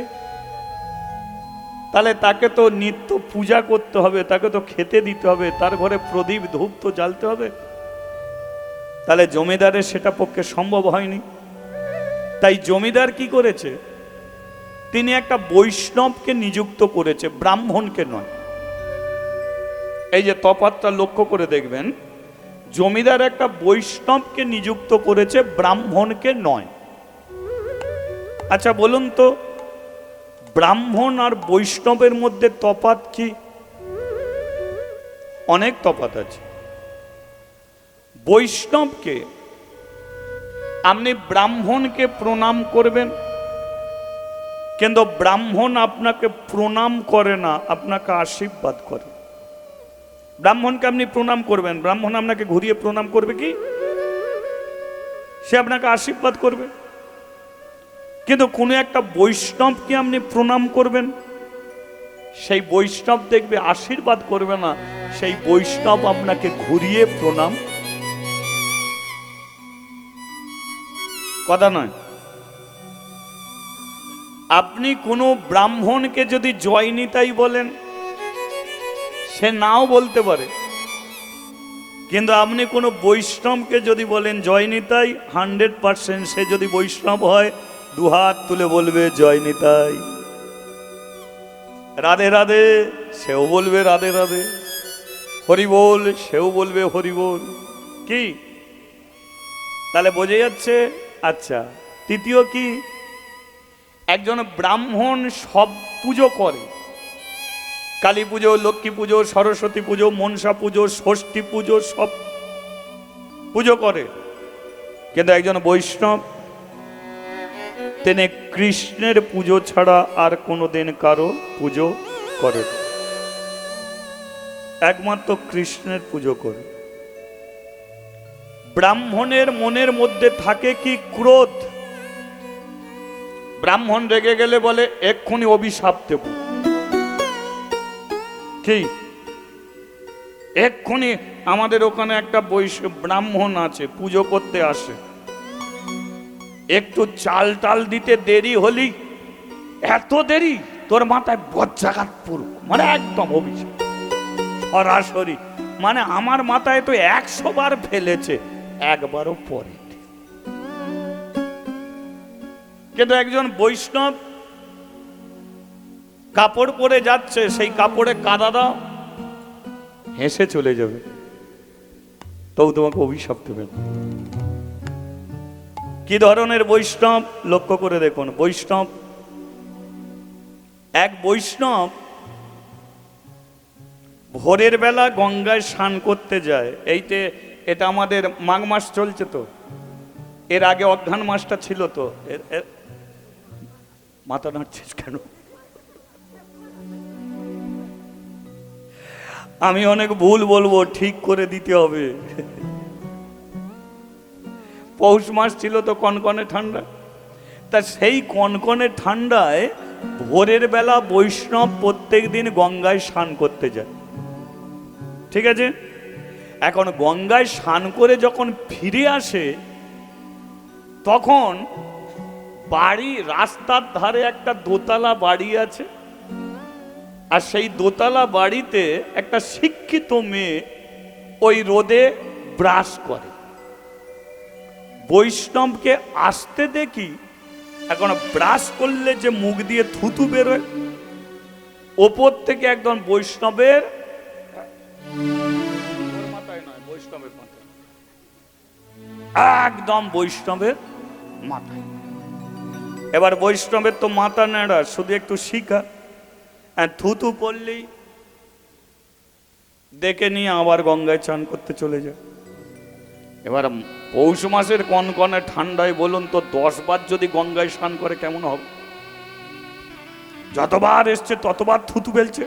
তাহলে তাকে তো নিত্য পূজা করতে হবে, তাকে তো খেতে দিতে হবে, তার ঘরে প্রদীপ ধূপ তো জ্বালতে হবে। তাহলে জমিদারের সেটা পক্ষে সম্ভব হয়নি। তাই জমিদার কি করেছে? তিনি একটা বৈষ্ণবকে নিযুক্ত করেছে, ব্রাহ্মণকে নয়। এই যে তফাৎটা লক্ষ্য করে দেখবেন, জমিদার একটা বৈষ্ণবকে নিযুক্ত করেছে, ব্রাহ্মণকে নয়। আচ্ছা বলুন তো, ব্রাহ্মণ আর বৈষ্ণবের মধ্যে তফাৎ কি? অনেক তফাৎ আছে। বৈষ্ণবকে আপনি ব্রাহ্মণকে প্রণাম করবেন, কিন্তু ব্রাহ্মণ আপনাকে প্রণাম করে না, আপনাকে আশীর্বাদ করে। ব্রাহ্মণকে আপনি প্রণাম করবেন, ব্রাহ্মণ আপনাকে ঘুরিয়ে প্রণাম করবে কি? সে আপনাকে আশীর্বাদ করবে। কিন্তু কোনো একটা বৈষ্ণবকে আপনি প্রণাম করবেন, সেই বৈষ্ণব দেখবে আশীর্বাদ করবে না, সেই বৈষ্ণব আপনাকে ঘুরিয়ে প্রণাম। কথা নয়। আপনি কোনো ব্রাহ্মণকে যদি জয় নিতাই বলেন, সে নাও বলতে পারে, কিন্তু আপনি কোনো বৈষ্ণবকে যদি বলেন জয় নিতাই, 100% সে যদি বৈষ্ণব হয় দুহাত তুলে বলবে জয় নিতাই। রাধে রাধে, সেও বলবে রাধে রাধে। হরি বল, সেও বলবে হরি বল। কি তাহলে বোঝা যাচ্ছে? আচ্ছা, তৃতীয় কি? একজন ব্রাহ্মণ সব পুজো করে, কালী পুজো, লক্ষ্মী পুজো, সরস্বতী পুজো, মনসা পুজো, ষষ্ঠী পুজো, সব পুজো করে। কিন্তু একজন বৈষ্ণব তিনি কৃষ্ণের পুজো ছাড়া আর কোনোদিন কারো পুজো করে না, একমাত্র কৃষ্ণের পুজো করে। ব্রাহ্মণের মনের মধ্যে থাকে কি? ক্রোধ। ব্রাহ্মণ রেগে গেলে বলে এক্ষুনি অভিশাপ দেব। কি? এক্ষুনি আমাদের ওখানে একটা ব্রাহ্মণ আছে, পুজো করতে আসে, একটু চাল টাল দিতে দেরি হলি, এত দেরি, তোর মাথায় বজ্রাঘাত পড়ুক, মানে একদম অভিশাপ সরাসরি। মানে আমার মাথায় তো 100 বার ফেলেছে, একবারও পরে। কিন্তু একজন বৈষ্ণব কাপড় পরে যাচ্ছে, সেই কাপড়ে কাদা দাও, হেসে চলে যাবে, তবু তোমাকে অভিশাপ দেবে না। কি ধরনের বৈষ্ণব লক্ষ্য করে দেখুন। বৈষ্ণব, এক বৈষ্ণব ভোরের বেলা গঙ্গায় স্নান করতে যায়। এটা আমাদের মাঘ মাস চলছে তো, এর আগে অঘ্রাণ মাসটা ছিল তো। মাথা নাড়ছিস কেন? আমি অনেক ভুল বলবো, ঠিক করে দিতে হবে। পৌষ মাস ছিল তো, কনকনে ঠান্ডা। তা সেই কনকনে ঠান্ডায় ভোরের বেলা বৈষ্ণব প্রত্যেক দিন গঙ্গায় স্নান করতে যায়, ঠিক আছে। এখন গঙ্গায় স্নান করে যখন ফিরে আসে, তখন বাড়ি, রাস্তার ধারে একটা দোতলা বাড়ি আছে, আর সেই দোতলা বাড়িতে একটা শিক্ষিত মেয়ে ওই রোদে ব্রাশ করে। বৈষ্ণবকে আসতে দেখি, এখন ব্রাশ করলে যে মুখ দিয়ে থুতু বেরোয়, ওপর থেকে একদম বৈষ্ণবের মাথায় নয়, বৈষ্ণবের মাথায়, একদম বৈষ্ণবের মাথায়। এবার বৈষ্ণবের তো মাথা নেড়া, শুধু একটু শিখা, থুতু পড়লেই দেখে নিয়ে আবার গঙ্গায় চান করতে চলে যায়। এবার পৌষ মাসের কনকনে ঠান্ডায় বলুন তো, 10 বার যদি গঙ্গায় স্নান করে কেমন হবে? যতবার এসছে ততবার থুতু ফেলছে।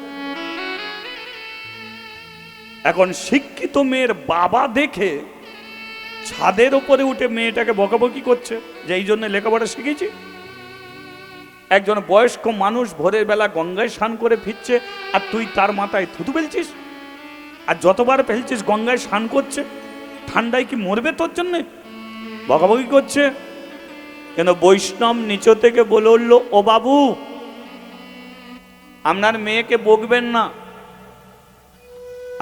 এখন শিক্ষিত মেয়ের বাবা দেখে ছাদের উপরে উঠে মেয়েটাকে বকাবকি করছে যে এই জন্য লেখাপড়া শিখেছি। একজন বয়স্ক মানুষ ভোরের বেলা গঙ্গায় স্নান করে ফিরছে, আর তুই তার মাথায় থুতু ফেলছিস, আর যতবার ফেলছিস গঙ্গায় স্নান করছে, ঠান্ডায় কি মরবে তোর জন্যে? বকাবকি করছে। কিন্তু বৈষ্ণব নিচ থেকে বলে উঠল, ও বাবু, আপনার মেয়েকে বকবেন না,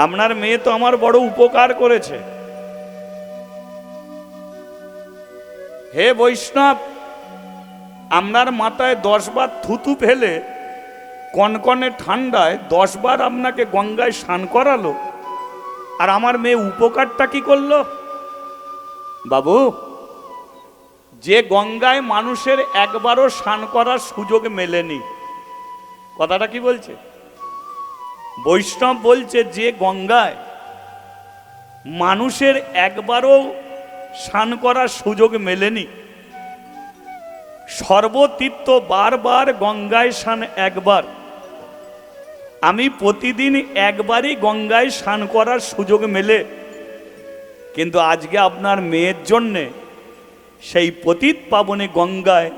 আপনার মেয়ে তো আমার বড় উপকার করেছে। হে বৈষ্ণব, আপনার মাথায় 10 বার থুতু ফেলে কনকনে ঠান্ডায় 10 বার আপনাকে গঙ্গায় স্নান করালো, আর আমার মেয়ে উপকারটা কি করলো? বাবু, যে গঙ্গায় মানুষের একবারও স্নান করার সুযোগ মেলেনি, কথাটা কি বলছে? বৈষ্ণব বলছে, যে গঙ্গায় মানুষের একবারও স্নান করার সুযোগ মেলেনি, সর্বতীর্থ বারবার, গঙ্গায় স্নান একবার, আমি প্রতিদিন একবারই গঙ্গায় স্নান করার সুযোগ মেলে, কিন্তু আজকে আপনার মেয়ের জন্যে সেই পতিত পাবনে গঙ্গায়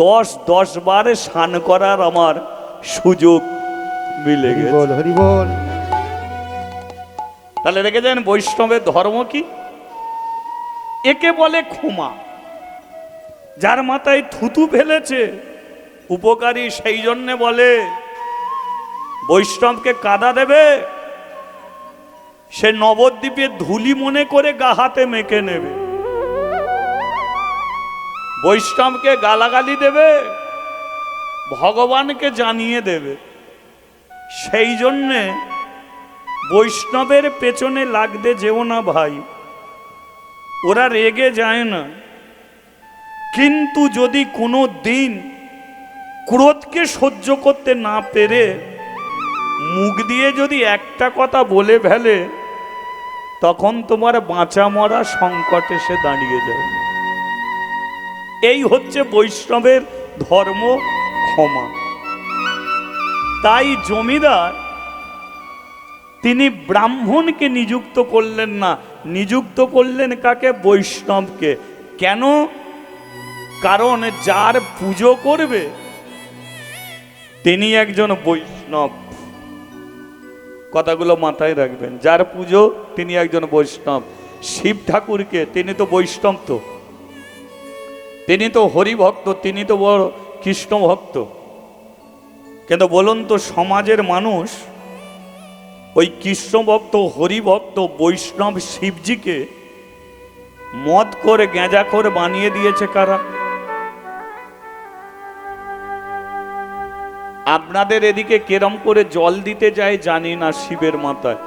10 বার স্নান করার আমার সুযোগ মিলে গেছে। হরি বল, হরি বল। তাহলে দেখেছেন বৈষ্ণবের ধর্ম কি? একে বলে ক্ষমা। যার মাথায় থুতু ফেলেছে উপকারী, সেই জন্যে বলে বৈষ্ণবকে কাদা দেবে, সে নবদ্বীপে ধুলি মনে করে গা হাতে মেখে নেবে। বৈষ্ণবকে গালাগালি দেবে, ভগবানকে জানিয়ে দেবে। সেই জন্যে বৈষ্ণবের পেছনে লাগতে যেও না ভাই, ওরা রেগে যায় না। কিন্তু যদি কোনো দিন ক্রোধকে সহ্য করতে না পেরে মুখ দিয়ে যদি একটা কথা বলে ফেলে, তখন তোমার বাঁচা মরা সংকট এসে দাঁড়িয়ে যাবে। এই হচ্ছে বৈষ্ণবের ধর্ম, ক্ষমা। তাই জমিদার তিনি ব্রাহ্মণকে নিযুক্ত করলেন না, নিযুক্ত করলেন কাকে? বৈষ্ণবকে। কেন? কারণ যার পুজো করবে তিনি একজন বৈষ্ণব। কথাগুলো মাথায় রাখবেন। যার পুজো তিনি একজন বৈষ্ণব। শিব ঠাকুরকে, তিনি তো বৈষ্ণব। তো তিনি তো হরিভক্ত, তিনি তো বড় কৃষ্ণ ভক্ত। কিন্তু বলুন তো সমাজের মানুষ ওই কৃষ্ণ ভক্ত, হরিভক্ত, বৈষ্ণব শিবজিকে মদ করে গেঁজা করে বানিয়ে দিয়েছে কারা? আপনাদের এদিকে কেরম করে জল দিতে যায় জানি না শিবের মাথায়,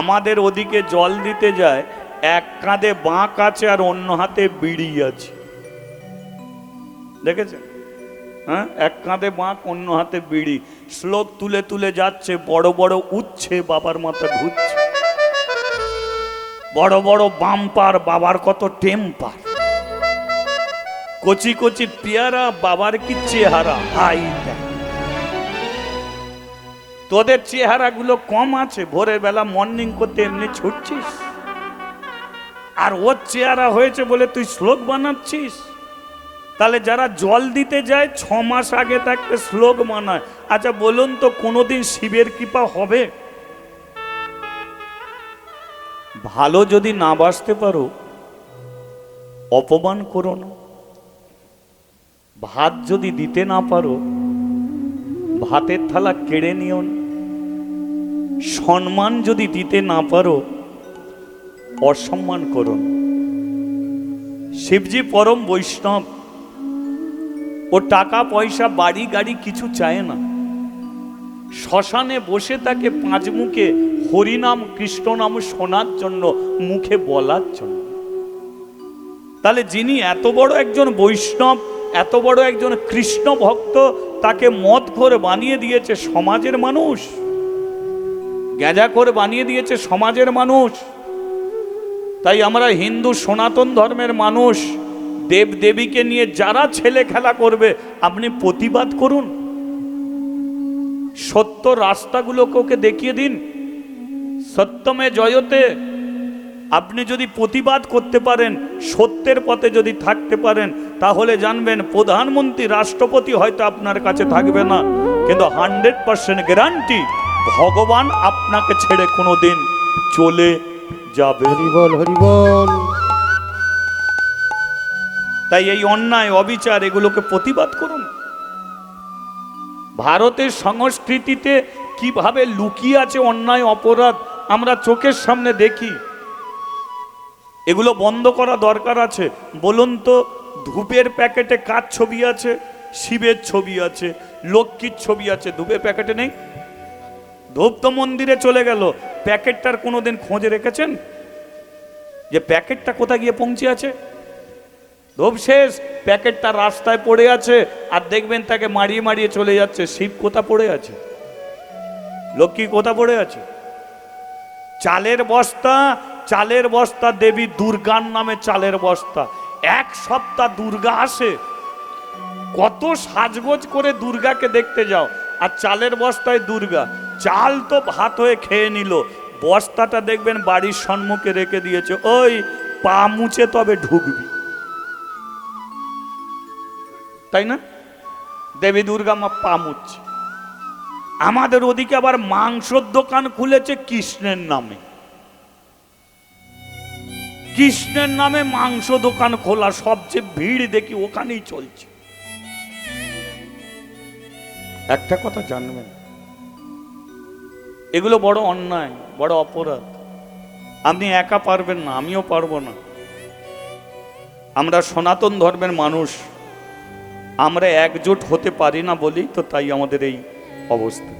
আমাদের ওদিকে জল দিতে যায় এক কাঁধে বাঁক আছে আর অন্য হাতে বিড়ি আছে, দেখেছেন? হ্যাঁ, এক কাঁধে বাঁক অন্য হাতে বিড়ি, শ্লোক তুলে তুলে যাচ্ছে, বড় বড় উচ্ছে বাবার মাথা ঘুরছে, বড় বড় বাম্পার, বাবার কত টেম্পার, কচি কচি পেয়ারা, বাবার কি চেহারা, হাই দেখ। তোদের চেহারাগুলো কম আছে, ভোরের বেলা মর্নিং করতে এমনি ছুটছিস, আর ওর চেহারা হয়েছে বলে তুই শ্লোক বানাচ্ছিস। তাহলে যারা জল দিতে যায় 6 মাস আগে থাকতে শ্লোক বানায়। আচ্ছা বলুন তো কোনোদিন শিবের কৃপা হবে? ভালো যদি না বাসতে পারো অপমান করো না, ভাত যদি দিতে না পারো ভাতের থালা কেড়ে নিও না, সম্মান যদি দিতে না পারো অসম্মান করো না। শিবজি পরম বৈষ্ণব, ও টাকা পয়সা বাড়ি গাড়ি কিছু চায় না, শ্মশানে বসে তাকে 5 মুখে হরিনাম কৃষ্ণ নাম শোনার জন্য, মুখে বলার জন্য। তাহলে যিনি এত বড় একজন বৈষ্ণব, এত বড় একজন কৃষ্ণ ভক্ত, তাকে মদ করে বানিয়ে দিয়েছে সমাজের মানুষ, গেঁজা করে বানিয়ে দিয়েছে সমাজের মানুষ। তাই আমরা হিন্দু সনাতন ধর্মের মানুষ, দেব দেবীকে নিয়ে যারা ছেলে খেলা করবে আপনি প্রতিবাদ করুন, সত্য রাস্তাগুলোকে ওকে দেখিয়ে দিন। সত্যমে জয়তে আপনি যদি প্রতিবাদ করতে পারেন, সত্যের পথে যদি থাকতে পারেন, তাহলে জানবেন প্রধানমন্ত্রী, রাষ্ট্রপতি হয়তো আপনার কাছে থাকবে না, কিন্তু 100% গ্যারান্টি ভগবান আপনাকে ছেড়ে কোনোদিন চলে যাবে। হরিবল হরিবল। তাই এই অন্যায় অবিচার এগুলোকে প্রতিবাদ করুন। ভারতের সংস্কৃতিতে কিভাবে লুকিয়ে আছে অন্যায় অপরাধ আমরা চোখের সামনে দেখি, এগুলো বন্ধ করা দরকার আছে। বলুন তো ধূপের প্যাকেটে কার ছবি আছে? শিবের ছবি আছে, লক্ষ্মীর ছবি আছে, ধূপের প্যাকেটে নেই। ধূপ তো মন্দিরে চলে গেল, প্যাকেটটার কোনোদিন খোঁজ রেখেছেন যে প্যাকেটটা কোথায় গিয়ে পৌঁছে আছে? ধূপ শেষ, প্যাকেটটা রাস্তায় পড়ে আছে, আর দেখবেন তাকে মারিয়ে মারিয়ে চলে যাচ্ছে। শিব কোথা পড়ে আছে? লক্ষ্মী কোথা পড়ে আছে? চালের বস্তা, চালের বস্তা দেবী দুর্গার নামে চালের বস্তা। 1 সপ্তাহ দুর্গা আসে, কত সাজগোজ করে দুর্গাকে দেখতে যাও, আর চালের বস্তায় দুর্গা। চাল তো ভাত হয়ে খেয়ে নিল, বস্তাটা দেখবেন বাড়ির সম্মুখে রেখে দিয়েছে, ওই পা মুছে তবে ঢুকবি, তাই না? দেবী দুর্গা মা পা মুছছে। আমাদের ওদিকে আবার মাংসর দোকান খুলেছে কৃষ্ণের নামে, কৃষ্ণের নামে মাংস দোকান খোলা, সবচেয়ে ভিড় দেখি ওখানেই চলছে। একটা কথা জানবেন, এগুলো বড় অন্যায়, বড় অপরাধ। আপনি একা পারবেন না, আমিও পারবো না। আমরা সনাতন ধর্মের মানুষ, আমরা একজোট হতে পারি না বলেই তো তাই আমাদের এই অবস্থা।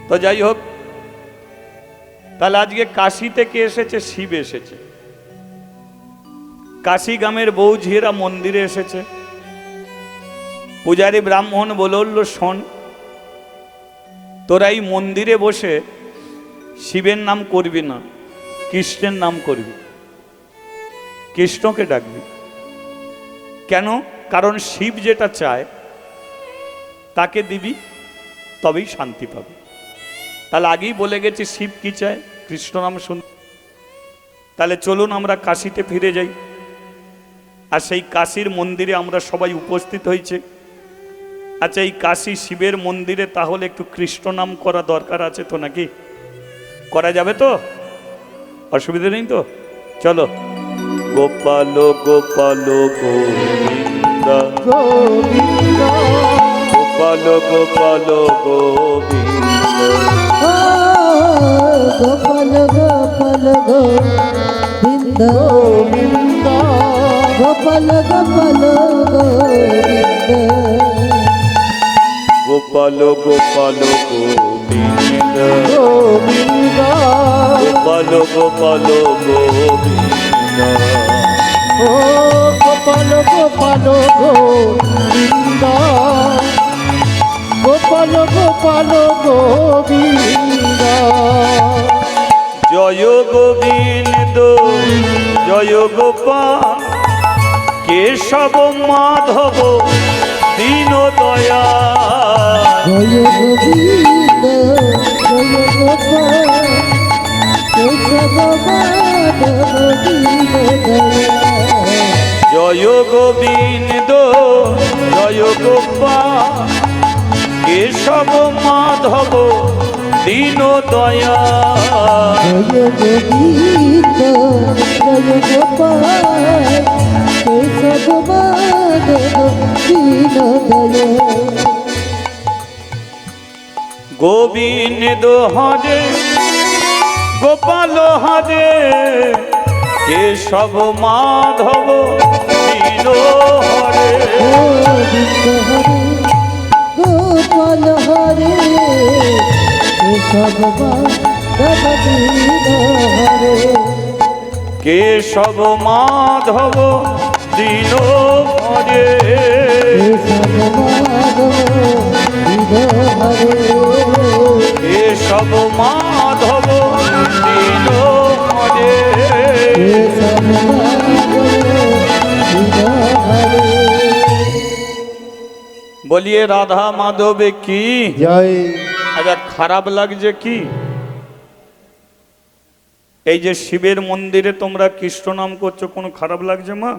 তো যাই হোক, তাহলে আজকে কাশী থেকে এসেছে, শিব এসেছে, কাশী গ্রামের বৌঝিরা মন্দিরে এসেছে। পূজারী ব্রাহ্মণ বলল, শোন, তোরা এই মন্দিরে বসে শিবের নাম করবি না, কৃষ্ণের নাম করবি, কৃষ্ণকে ডাকবি। কেন? কারণ শিব যেটা চায় তাকে দিবি, তবেই শান্তি পাবে। তাহলে আগেই বলে গেছি শিব কি চায়, কৃষ্ণ নাম শুন। তাহলে চলুন আমরা কাশীতে ফিরে যাই, আর সেই কাশীর মন্দিরে আমরা সবাই উপস্থিত হয়েছে। আচ্ছা, এই কাশী শিবের মন্দিরে তাহলে একটু কৃষ্ণ নাম করা দরকার আছে তো, নাকি করা যাবে তো? অসুবিধা নেই তো? চলো। গোপাল গোপাল গোবিন্দ গোবিন্দ গোপাল গোপাল গোবিন্দ ও গোপাল গোপাল গোবিন্দ গোবিন্দ গোপাল গোপাল গোবিন্দ গোপাল গোপাল গোবিন্দ গোবিন্দ গোপাল গোপাল গোবিন্দ ও গোপাল গোপাল গোবিন্দ গোপাল গোপাল গোবিন্দ জয় গোবিন্দ জয় গোপাল কেশব মাধব দীন দয়া জয় গোবিন্দ জয় গোপাল কেশব মাধব দীন দয়াল জয় গোবিন্দ জয় গোপাল কেশব মাধব দীন দয়া জয় গোবিন্দ জয় গোপাল কেশব মাধব দীন দয়াল গোবিন্দ হরে গোপাল হরে কেশব মাধব দীন হরে গোবিন্দ হরে গোপাল হরে কেশব মাধব দীন হরে কেশব মাধব দীন হরে কেশব মাধব দীন হরে কেশব মাধব দীন হরে কেশব মাধব দীন হরে বলিয়ে রাধা মাধবে কি জয় আচ্ছা খারাপ লাগছে কি এই যে শিবের মন্দিরে তোমরা কৃষ্ণ নাম করছো কোনো খারাপ লাগছে মা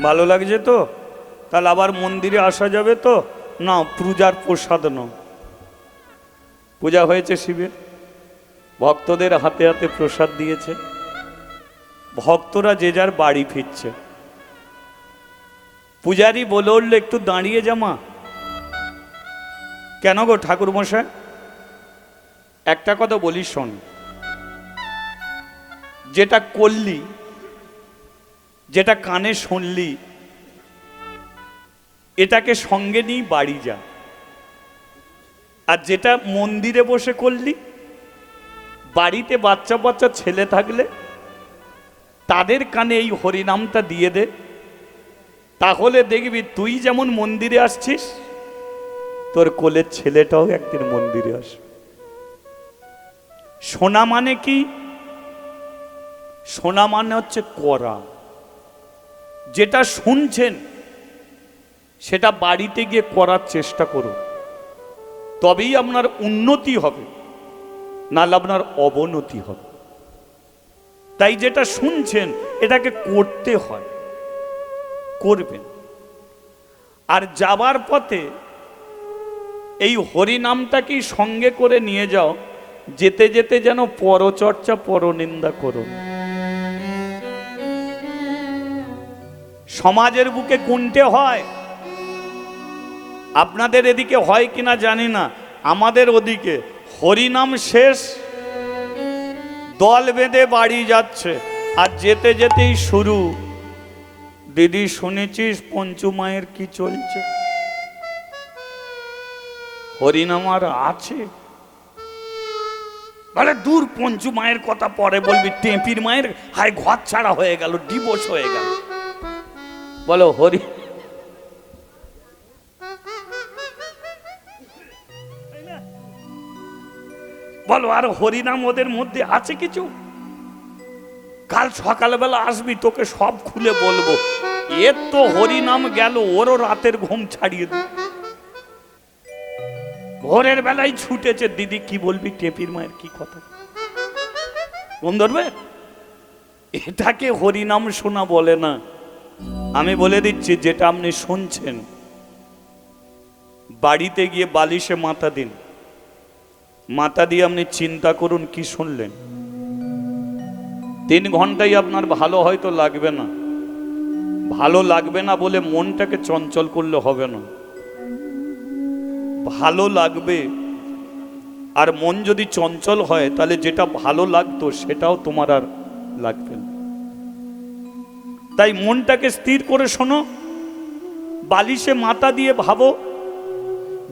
ভালো লাগছে তো তাহলে আবার মন্দিরে আসা যাবে তো না পূজার প্রসাদ নাও পূজা হয়েছে শিবের ভক্তদের হাতে হাতে প্রসাদ দিয়েছে ভক্তরা যে যার বাড়ি ফিরছে পূজারি বলে উঠলে একটু দাঁড়িয়ে যা মা কেন গো ঠাকুর মশাই একটা কথা বলি শোন যেটা করলি যেটা কানে শুনলি এটাকে সঙ্গে নিয়ে বাড়ি যা আর যেটা মন্দিরে বসে করলি বাড়িতে বাচ্চা বাচ্চা ছেলে থাকলে তাদের কানে এই হরিনামটা দিয়ে দে তাহলে দেখবি তুই যেমন মন্দিরে আসছিস তোর কোলের ছেলেটাও একদিন মন্দিরে আসবে শোনা মানে কি শোনা মানে হচ্ছে করা যেটা শুনছেন সেটা বাড়িতে গিয়ে করার চেষ্টা করুন তবেই আপনার উন্নতি হবে নাহলে আপনার অবনতি হবে তাই যেটা শুনছেন এটাকে করতে হয় করবেন আর যাবার পথে এই হরিনামটাকেই সঙ্গে করে নিয়ে যাও যেতে যেতে যেন পরচর্চা পরনিন্দা করো সমাজের বুকে কোনটে হয় আপনাদের এদিকে হয় কিনা জানি না আমাদের ওদিকে হরিনাম শেষ দল বেঁধে বাড়ি যাচ্ছে আর যেতে যেতেই শুরু দিদি শুনেছিস পঞ্চু মায়ের কি চলছে হরিনাম আর আছে বলে দূর পঞ্চু মায়ের কথা পরে বলবি টেপির মায়ের হায় ঘর ছাড়া হয়ে গেল ডিভোর্স হয়ে গেল বলো হরি বলো আর হরিনাম ওদের মধ্যে আছে কিছু কাল সকালবেলা আসবি তোকে সব খুলে বলবো এর তো হরিনাম গেল ওরও রাতের ঘুম ছাড়িয়ে দিল ভোরের বেলায় ছুটেছে দিদি কি বলবি টেপির মায়ের কি কথা কোন ধরবে এটাকে হরিনাম শোনা বলে না আমি বলে দিচ্ছি যেটা আপনি শুনছেন বাড়িতে গিয়ে বালিশে মাথা দিন মাথা দিয়ে আপনি চিন্তা করুন কি শুনলেন 3 ঘন্টাই আপনার ভালো হয়তো লাগবে না, ভালো লাগবে না বলে মনটাকে চঞ্চল করলে হবে না, ভালো লাগবে। আর মন যদি চঞ্চল হয় তাহলে যেটা ভালো লাগতো সেটাও তোমার আর লাগবে না। তাই মনটাকে স্থির করে শোনো, বালিশে মাথা দিয়ে ভাবো,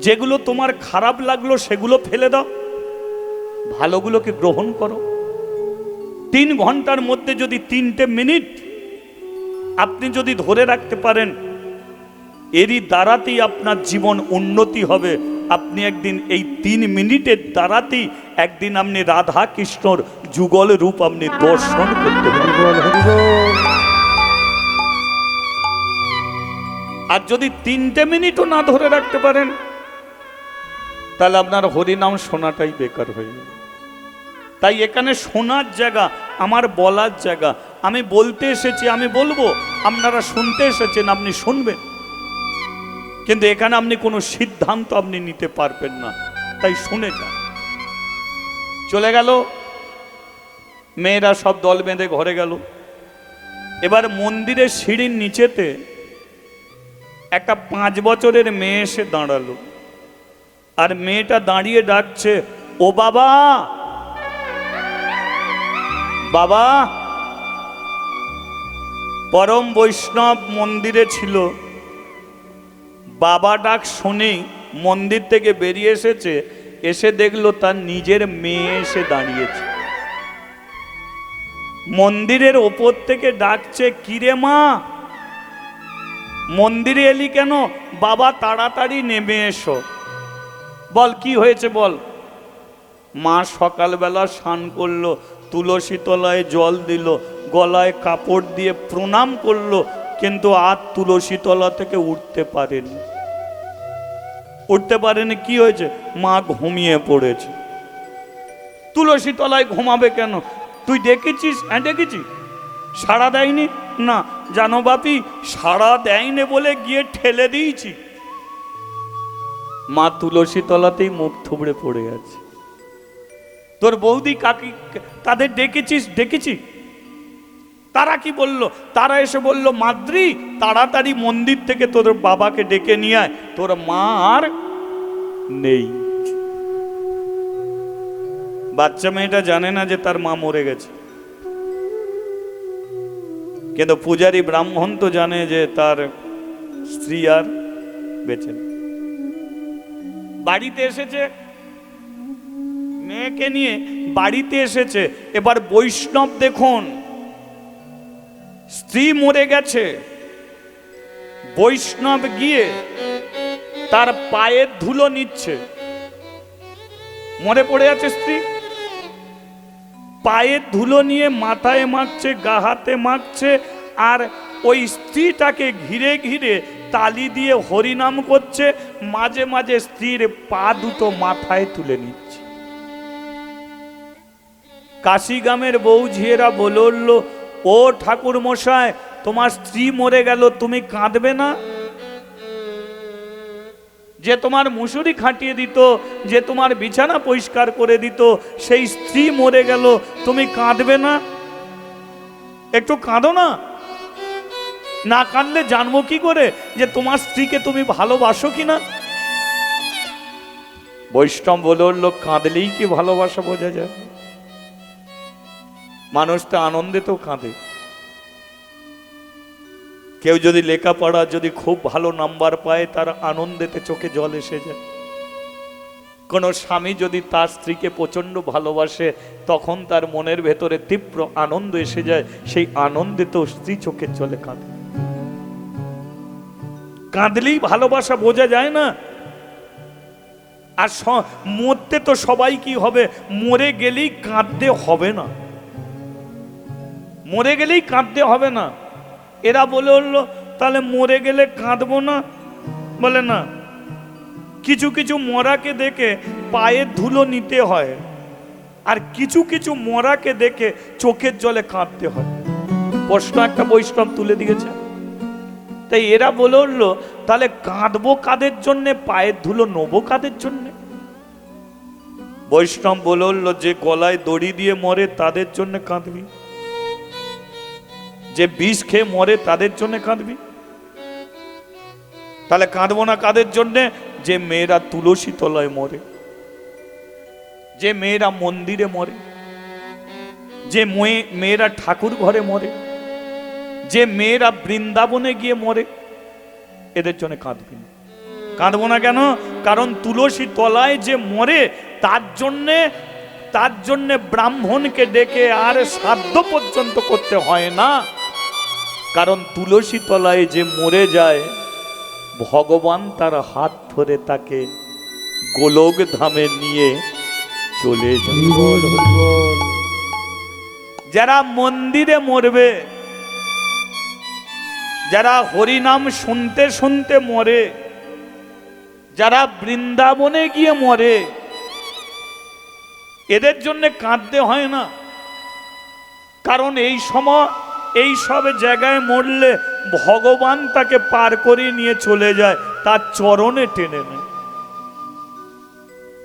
যেগুলো তোমার খারাপ লাগলো সেগুলো ফেলে দাও, ভালোগুলোকে গ্রহণ করো। 3 ঘন্টার মধ্যে যদি 3টে মিনিট আপনি যদি ধরে রাখতে পারেন, এরই দ্বারাতেই আপনার জীবন উন্নতি হবে। আপনি একদিন এই 3 মিনিটের দ্বারাতেই একদিন আপনি রাধা কৃষ্ণর যুগল রূপ আপনি দর্শন করতে পারবেন। হরি বল, হরি বল। আর যদি 3টে মিনিটও না ধরে রাখতে পারেন, তাহলে আপনার হরিনাম শোনাটাই বেকার হয়ে যাবে। তাই এখানে শোনার জায়গা, আমার বলার জায়গা। আমি বলতে এসেছি, আমি বলবো, আপনারা শুনতে এসেছেন, আপনি শুনবেন, কিন্তু এখানে আপনি কোনো সিদ্ধান্ত আপনি নিতে পারবেন না। তাই শুনে যান। চলে গেল, মেয়েরা সব দল বেঁধে ঘরে গেল। এবার মন্দিরের সিঁড়ির নিচেতে একটা 5 বছরের মেয়ে এসে দাঁড়ালো, আর মেয়েটা দাঁড়িয়ে ডাকছে, ও বাবা, বাবা। পরম বৈষ্ণব মন্দিরে ছিল, বাবা ডাক শুনেই মন্দির থেকে বেরিয়ে এসেছে, এসে দেখলো তার নিজের মেয়ে এসে দাঁড়িয়েছে। মন্দিরের ওপর থেকে ডাকছে, কিরে মা, মন্দিরে এলি কেন? বাবা তাড়াতাড়ি নেমে এসো। বল কি হয়েছে বল। মা সকালবেলা স্নান করলো, তুলসী তলায় জল দিল, গলায় কাপড় দিয়ে প্রণাম করলো, কিন্তু আর তুলসী তলা থেকে উঠতে পারেনি। উঠতে পারেনি, কি হয়েছে? মা ঘুমিয়ে পড়েছে। তুলসী তলায় ঘুমাবে কেন? তুই ডেকেছিস? হ্যাঁ ডেকেছি। সাড়া দেয়নি? না। জানো বাপি, সাড়া দেয়নি বলে গিয়ে ঠেলে দিয়েছি। মা তুলসী তলাতেই মুখ থুবড়ে পড়ে আছে। তোর বৌদি কাকি তাদের ডেকেছিস? ডেকেছি। তারা কি বলল? তারা এসে বলল, মাদ্রি তাড়াতাড়ি মন্দির থেকে তোর বাবাকে ডেকে নিয়ে আয়, তোর মা আর নেই। বাচ্চা মেয়েটা জানে না যে তার মা মরে গেছে, কিন্তু পূজারী ব্রাহ্মণ তো জানে যে তার স্ত্রী আর বেঁচে নেই। বাড়িতে এসেছে, মেয়েকে নিয়ে বাড়িতে এসেছে। এবার বৈষ্ণব দেখুন, স্ত্রী মরে গেছে, বৈষ্ণব গিয়ে তার পায়ের ধুলো নিচ্ছে। মরে পড়ে আছে স্ত্রী, পায়ের ধুলো নিয়ে মাথায় মাখছে, গা হাতে মাখছে, আর ওই স্ত্রীটাকে ঘিরে ঘিরে তালি দিয়ে হরিনাম করছে। মাঝে মাঝে স্ত্রীর পা দুটো মাথায় তুলে নিচ্ছে। কাশিগ্রামের বউ ঝিয়েরা বলল, ও ঠাকুর মশাই, তোমার স্ত্রী মরে গেল, তুমি কাঁদবে না? যে তোমার মুসুরি খাটিয়ে দিত, যে তোমার বিছানা পরিষ্কার করে দিত, সেই স্ত্রী মরে গেল, তুমি কাঁদবে না? একটু কাঁদো না। না কাঁদলে জানবো কি করে যে তোমার স্ত্রীকে তুমি ভালোবাসো কিনা? বৈষ্ণব বলল, কাঁদলেই কি ভালোবাসা বোঝা যায়? মানুষ তো আনন্দেতেও কাঁদে। কেউ যদি লেখাপড়া যদি খুব ভালো নাম্বার পায়, তার আনন্দেতে চোখে জল এসে যায়। কোন স্বামী যদি তার স্ত্রীকে প্রচন্ড ভালোবাসে, তখন তার মনের ভেতরে তীব্র আনন্দ এসে যায়, সেই আনন্দেতেও স্ত্রী চোখের জলে কাঁদে। কাঁদলেই ভালোবাসা বোঝা যায় না। আর মরতে তো সবাই কি হবে, মরে গেলেই কাঁদতে হবে না, মরে গেলেই কাঁদতে হবে না। এরা বলল, তাহলে মরে গেলে কাঁদবো না? বলে না, কিছু কিছু মরাকে দেখে পায়ের ধুলো নিতে হয়, আর কিছু কিছু মরাকে দেখে চোখের জলে কাঁদতে হয়। প্রশ্ন একটা বৈষ্ণব তুলে দিয়েছে। তাই এরা বলল, তাহলে কাঁদবো কাদের জন্য, পায়ের ধুলো নেবো কাদের জন্য? বৈষ্ণব বলল, যে গলায় দড়ি দিয়ে মরে তাদের জন্য কাঁদবি, যে বিষ খেয়ে মরে তাদের জন্য কাঁদবি? তাহলে কাঁদবো না কাদের জন্যে? যে মেয়েরা তুলসী তলায় মরে, যে মেয়েরা মন্দিরে মরে, যে মেয়েরা ঠাকুর ঘরে মরে, যে মেয়েরা বৃন্দাবনে গিয়ে মরে, এদের জন্য কাঁদবি না। কাঁদবো না কেন? কারণ তুলসী তলায় যে মরে তার জন্যে ব্রাহ্মণকে ডেকে আর শ্রাদ্ধ পর্যন্ত করতে হয় না। কারণ তুলসী তলায় যে মরে যায়, ভগবান তার হাত ধরে তাকে গোলক ধামে নিয়ে চলে যায়। হরি বল, হরি বল। যারা মন্দিরে মরবে, যারা হরিনাম শুনতে শুনতে মরে, যারা বৃন্দাবনে গিয়ে মরে, এদের জন্য কাঁদতে হয় না। কারণ এই সময় এই সব জায়গায় মরলে ভগবান তাকে পার করে নিয়ে চলে যায়, তার চরণে টেনে নেয়।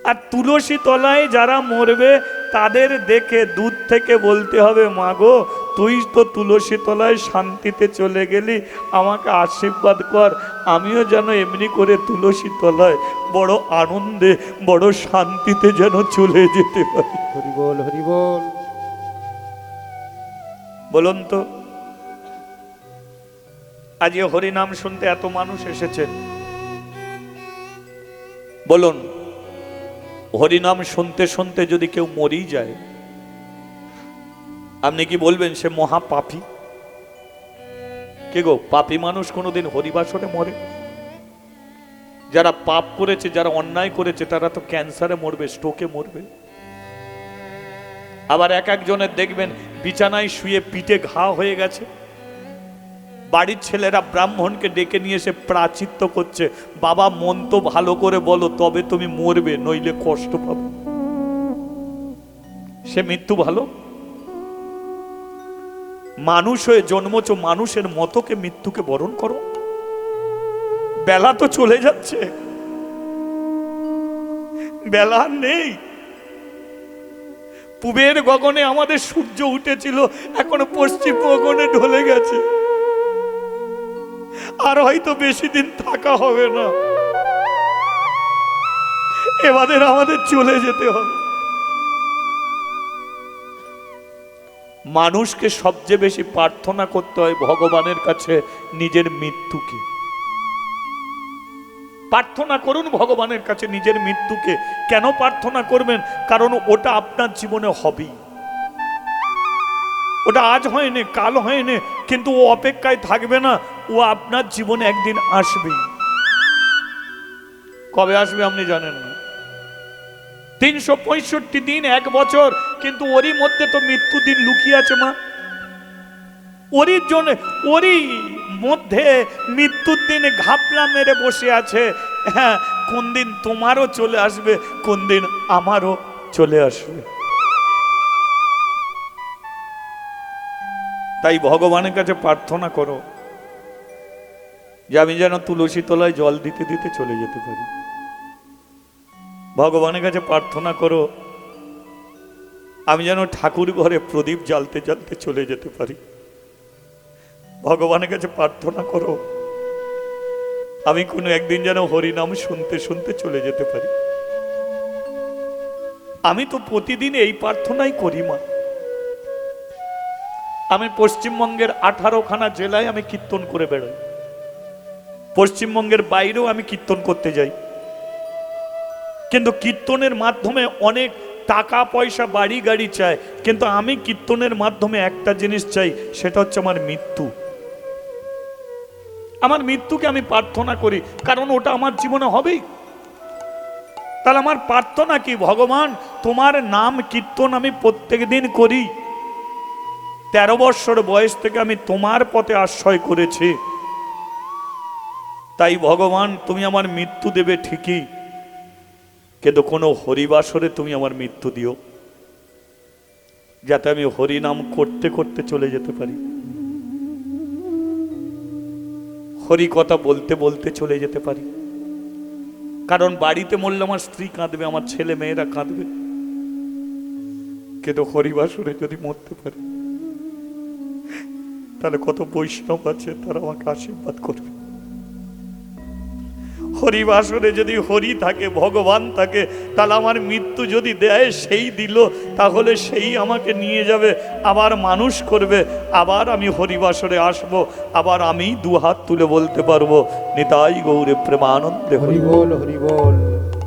আর তুলসী তলায় যারা মরবে তাদের দেখে দূর থেকে বলতে হবে, মাগো তুই তো তুলসী তলায় শান্তিতে চলে গেলি, আমাকে আশীর্বাদ কর, আমিও যেন এমনি করে তুলসী তলায় বড় আনন্দে বড় শান্তিতে যেন চলে যেতে পারি। হরি বল, হরি বল। বলুন তো, আজ এ হরিনাম শুনতে এত মানুষ এসেছেন, বলুন হরিনাম শুনতে শুনতে যদি কেউ মরেই যায়, আপনি কি বলবেন সে মহা পাপী? কে গো, পাপী মানুষ কোনোদিন হরিবাসরে মরে? যারা পাপ করেছে, যারা অন্যায় করেছে, তারা তো ক্যান্সারে মরবে, স্ট্রোকে মরবে। আবার এক একজনের দেখবেন বিছানায় শুয়ে পিঠে ঘা হয়ে গেছে, বাড়ির ছেলেরা ব্রাহ্মণকে ডেকে নিয়ে এসে প্রাচিত্য করছে, বাবা মন তো ভালো করে বলো, তবে তুমি মরবে, নইলে কষ্ট পাবে। সে মৃত্যু ভালো? মানুষ হয়ে জন্মছ, মানুষের মতোকে মৃত্যুকে বরণ করো। বেলা তো চলে যাচ্ছে, বেলা নেই। পূবের গগনে আমাদের সূর্য উঠেছিল, এখন পশ্চিম গগনে ঢলে গেছে, আর হয়তো বেশি দিন থাকা হবে না, এবারে আমাদের চলে যেতে হবে। মানুষকে সবচেয়ে বেশি প্রার্থনা করতে হয় ভগবানের কাছে নিজের মৃত্যুকে। প্রার্থনা করুন ভগবানের কাছে নিজের মৃত্যুকে। কেন প্রার্থনা করবেন? কারণ ওটা আপনার জীবনে হবেই। ওটা আজ হয়নি, কাল হয়নি, কিন্তু ও অপেক্ষায় থাকবে না, ও আপনার জীবনে একদিন আসবেই। কবে আসবে আপনি জানেন না। 365 দিন, 1 বছর, কিন্তু ওরই মধ্যে তো মৃত্যু দিন লুকিয়ে আছে মা। ওরই মধ্যে মৃত্যুর দিনে ঘাপলা মেরে বসে আছে। হ্যাঁ, কোন দিন তোমারও চলে আসবে, কোন দিন আমারও চলে আসবে। তাই ভগবানের কাছে প্রার্থনা করো যে আমি যেন তুলসী তলায় জল দিতে দিতে চলে যেতে পারি। ভগবানের কাছে প্রার্থনা করো আমি যেন ঠাকুর ঘরে প্রদীপ জ্বালতে জ্বালতে চলে যেতে পারি। ভগবানের কাছে প্রার্থনা করো আমি কোনো একদিন যেন হরিনাম শুনতে শুনতে চলে যেতে পারি। আমি তো প্রতিদিন এই প্রার্থনাই করি মা। আমি পশ্চিমবঙ্গের 18খানা জেলায় আমি কীর্তন করে বেড়াই, পশ্চিমবঙ্গের বাইরেও আমি কীর্তন করতে যাই। কিন্তু কীর্তনের মাধ্যমে অনেক টাকা পয়সা বাড়ি গাড়ি চায়, কিন্তু আমি কীর্তনের মাধ্যমে একটা জিনিস চাই, সেটা হচ্ছে আমার মৃত্যু। আমার মৃত্যুকে আমি প্রার্থনা করি, কারণ ওটা আমার জীবনে হবেই। তাহলে আমার প্রার্থনা কি? ভগবান তোমার নাম কীর্তন আমি প্রত্যেক দিন করি, 13 বৎসর বয়স থেকে আমি তোমার পথে আশ্রয় করেছি। তাই ভগবান তুমি আমার মৃত্যু দেবে ঠিকই, কিন্তু কোনো হরিবাসরে তুমি আমার মৃত্যু দিও, যাতে আমি হরিনাম করতে করতে চলে যেতে পারি, হরি কথা বলতে বলতে চলে যেতে পারি। কারণ বাড়িতে মরলে আমার স্ত্রী কাঁদবে, আমার ছেলে মেয়েরা কাঁদবে, কিন্তু হরিবাসরে যদি মরতে পারি তাহলে কত বৈষ্ণব আছে তারা আমাকে আশীর্বাদ করবে। হরিবাসরে যদি হরি থাকে, ভগবান থাকে, তাহলে আমার মৃত্যু যদি দেয় সেই দিল, তাহলে সেই আমাকে নিয়ে যাবে, আবার মানুষ করবে, আবার আমি হরিবাসরে আসব, আবার আমি দুহাত তুলে বলতে পারবো নিতাই গৌরে প্রেমানন্দে হরি হরি বল হরি বল।